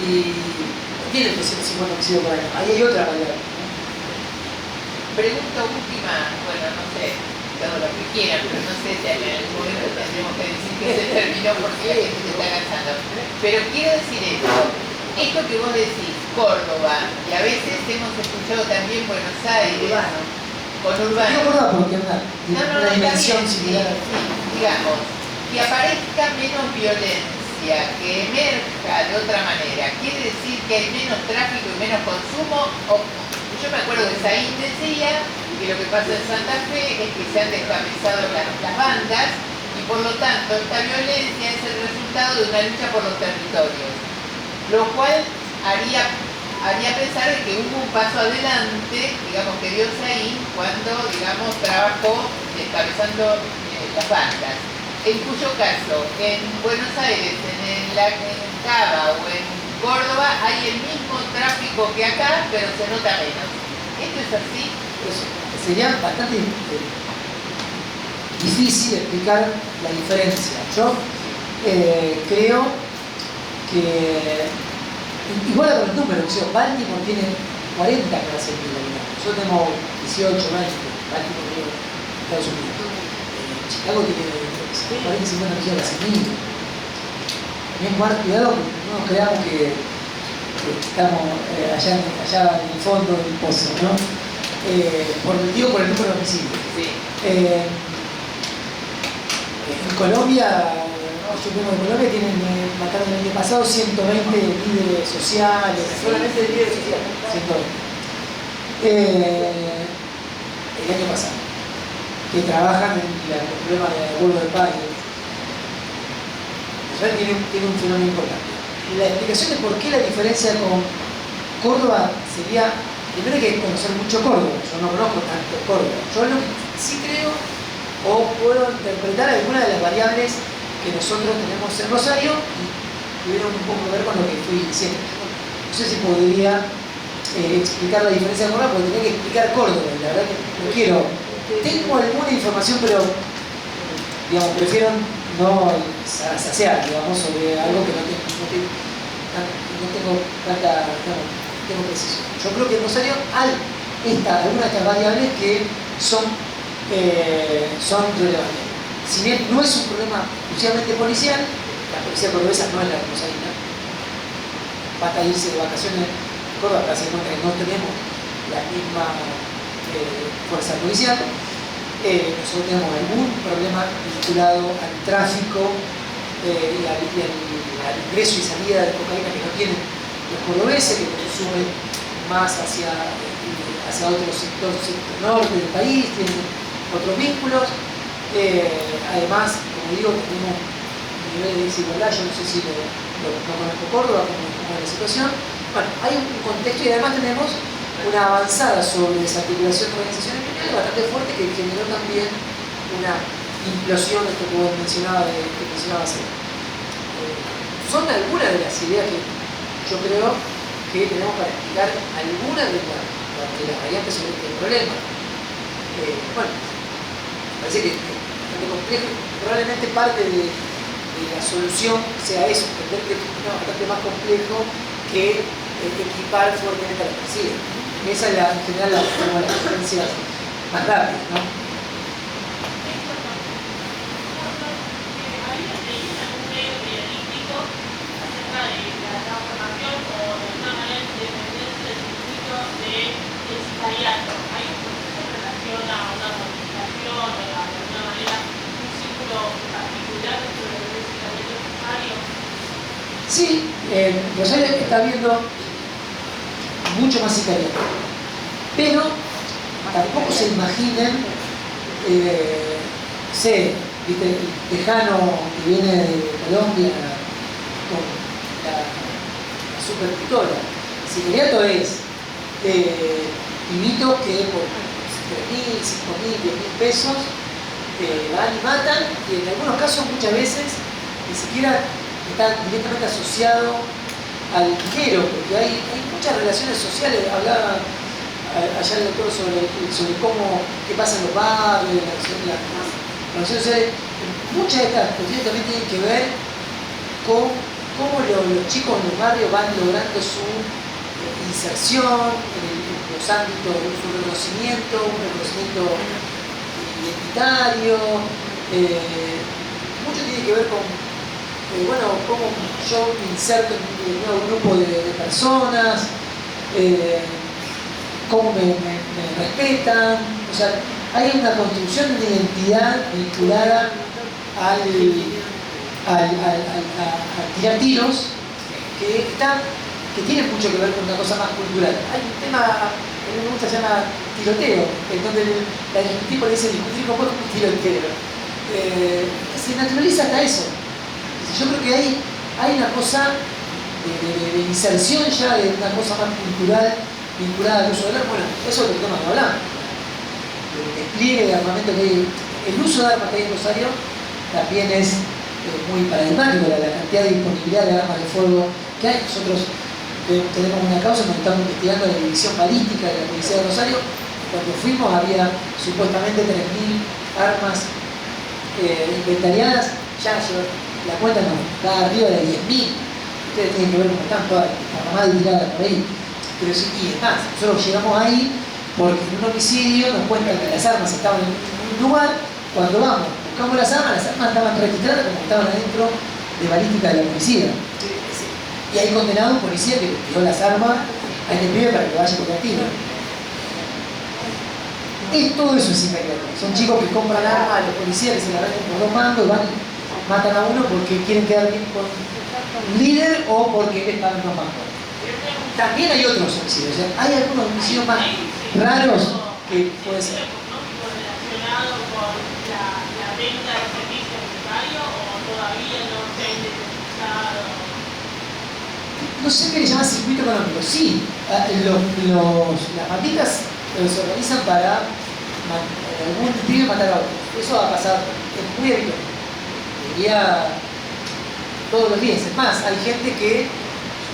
Y no tiene 250 homicidios por año. Ahí hay otra variable. Pregunta última, bueno, no sé, todo lo que quieran, pero no sé si en algún momento tendremos que decir que se terminó porque la gente se está cansando. Pero quiero decir esto que vos decís, Córdoba, y a veces hemos escuchado también Buenos Aires, conurbano. No Córdoba porque una Está dimensión bien, similar. sí, digamos, que aparezca menos violencia, que emerja de otra manera, ¿quiere decir que hay menos tráfico y menos consumo? Yo me acuerdo que Saín decía que lo que pasa en Santa Fe es que se han descabezado las bandas y por lo tanto esta violencia es el resultado de una lucha por los territorios, lo cual haría pensar de que hubo un paso adelante, digamos, que dio Saín cuando, digamos, trabajó descabezando las bandas. En cuyo caso, en Buenos Aires, en Cava o en Córdoba hay el mismo tráfico que acá, pero se nota menos. ¿Esto es así? Sería bastante difícil explicar la diferencia. Yo creo que, igual con el número, Baltimore tiene 40 cada 100.000 habitantes. Nosotros tenemos 18, 20, Baltimore tiene Estados Unidos. Chicago tiene 40, 50 millones cada 100.000. También guardar cuidado, no nos creamos que estamos allá en el fondo del pozo, ¿no? Por el número de homicidios. Sí. En Colombia, yo vengo de Colombia, mataron el año pasado 120 líderes sociales. Solamente el líder social. 120. El año pasado. Que trabajan en el problema de acuerdo del país. Israel tiene un fenómeno importante. La explicación de por qué la diferencia con Córdoba sería, primero hay que conocer mucho Córdoba. Yo no conozco tanto Córdoba. Yo lo que sí creo o puedo interpretar algunas de las variables que nosotros tenemos en Rosario y tuvieron un poco que ver con lo que fui diciendo. No sé si podría explicar la diferencia de Córdoba, porque tenía que explicar Córdoba. La verdad que no quiero. Tengo alguna información, pero digamos, prefiero no saciar, digamos, sobre algo que no tengo tanta, tengo precisión. Yo creo que en Rosario hay algunas de estas variables que son relevantes. Si bien no es un problema exclusivamente policial, la policía cordobesa no es la rosarina. Basta irse de vacaciones en Córdoba para darse cuenta que no tenemos la misma fuerza policial. Nosotros tenemos algún problema vinculado al tráfico y al ingreso y salida de cocaína que no tienen los cordobeses, que consumen más hacia otro sector norte del país, tienen otros vínculos. Además, como digo, tenemos un nivel de desigualdad, yo no sé si no conozco Córdoba, como es la situación. Bueno, hay un contexto y además tenemos una avanzada sobre desarticulación de organizaciones criminales bastante fuerte que generó también una implosión, esto que vos mencionabas ayer. Son algunas de las ideas que yo creo que tenemos para explicar algunas de las variantes sobre este problema. Bueno, parece que es bastante complejo, probablemente parte de la solución sea eso, entender que es bastante más complejo que equipar fuertemente a la policía. Esa es en general una de las diferencias más rápidas, ¿no? Sí, Rosario está viendo mucho más sicariato, pero tampoco se imaginen, ¿viste? El tejano que viene de Colombia con la super pistola. Sicariato es pibitos que por 3.000, 5.000, 10.000 pesos van y matan, y en algunos casos muchas veces ni siquiera está directamente asociado al dinero, porque hay muchas relaciones sociales. Hablaba allá el doctor sobre qué pasa en los barrios, las relaciones sociales. Muchas de estas cuestiones también tienen que ver con cómo los chicos en los barrios van logrando su inserción en los ámbitos de un reconocimiento identitario. Mucho tiene que ver con cómo yo me inserto en un nuevo grupo de personas, cómo me respetan, O sea, hay una construcción de identidad vinculada a tirar tiros que tiene mucho que ver con una cosa más cultural. Hay un tema que a mí me gusta, se llama tiroteo, en donde el tipo le dice discutir con vos como un tiroteo. Se naturaliza hasta eso. Yo creo que hay una cosa de inserción ya de una cosa más cultural vinculada al uso del arma. Bueno, eso es lo que estamos hablando. El despliegue de armamento que hay, el uso de armas que hay en Rosario también es muy paradigmático, la cantidad de disponibilidad de armas de fuego que hay. Nosotros tenemos una causa donde estamos investigando la división balística de la Policía de Rosario. Cuando fuimos había supuestamente 3.000 armas inventariadas, ya la cuenta no, está arriba de 10.000. Ustedes tienen que ver cómo están todas las mamadas tiradas por ahí. Pero sí, y es más, nosotros llegamos ahí porque en un homicidio nos cuentan que las armas estaban en un lugar. Cuando vamos, buscamos las armas estaban registradas como estaban adentro de balística de la policía. Y hay condenado un policía que tiró las armas a este pibe para que vaya por la tiro. Todo eso es inmediato. Son chicos que compran armas a los policías que se la venden por 2 mangos y van y matan a uno porque quieren quedar bien con un líder o porque les pagan 2 mangos. También hay otros homicidios. O sea, hay algunos homicidios más raros que puede ser. ¿Relacionado con la venta de servicios necesarios o todavía no se ha identificado? No sé qué le llama circuito económico. Sí, las patitas se organizan para algún pibe matar a otro. Eso va a pasar, es muy habitual. Diría todos los días. Es más, hay gente que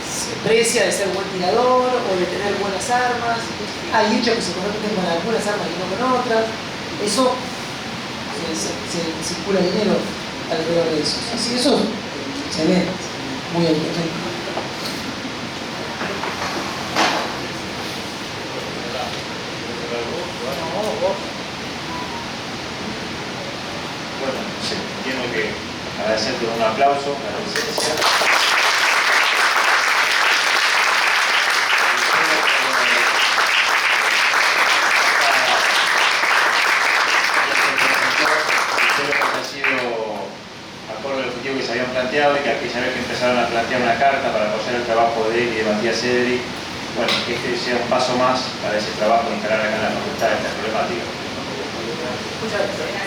se precia de ser buen tirador o de tener buenas armas. Hay hechos que se conecten con algunas armas y no con otras. Eso se circula dinero alrededor de eso. Así que eso se ve muy habitual. Bueno, entiendo que agradecerte un aplauso a la presencia. Espero que haya sido acorde al objetivo que se habían planteado y que aquella vez que empezaron a plantear una carta para apoyar el trabajo de él y de Matías Cedric, bueno, que este sea un paso más para ese trabajo de instalar acá en la facultad esta problemática. Muchas gracias.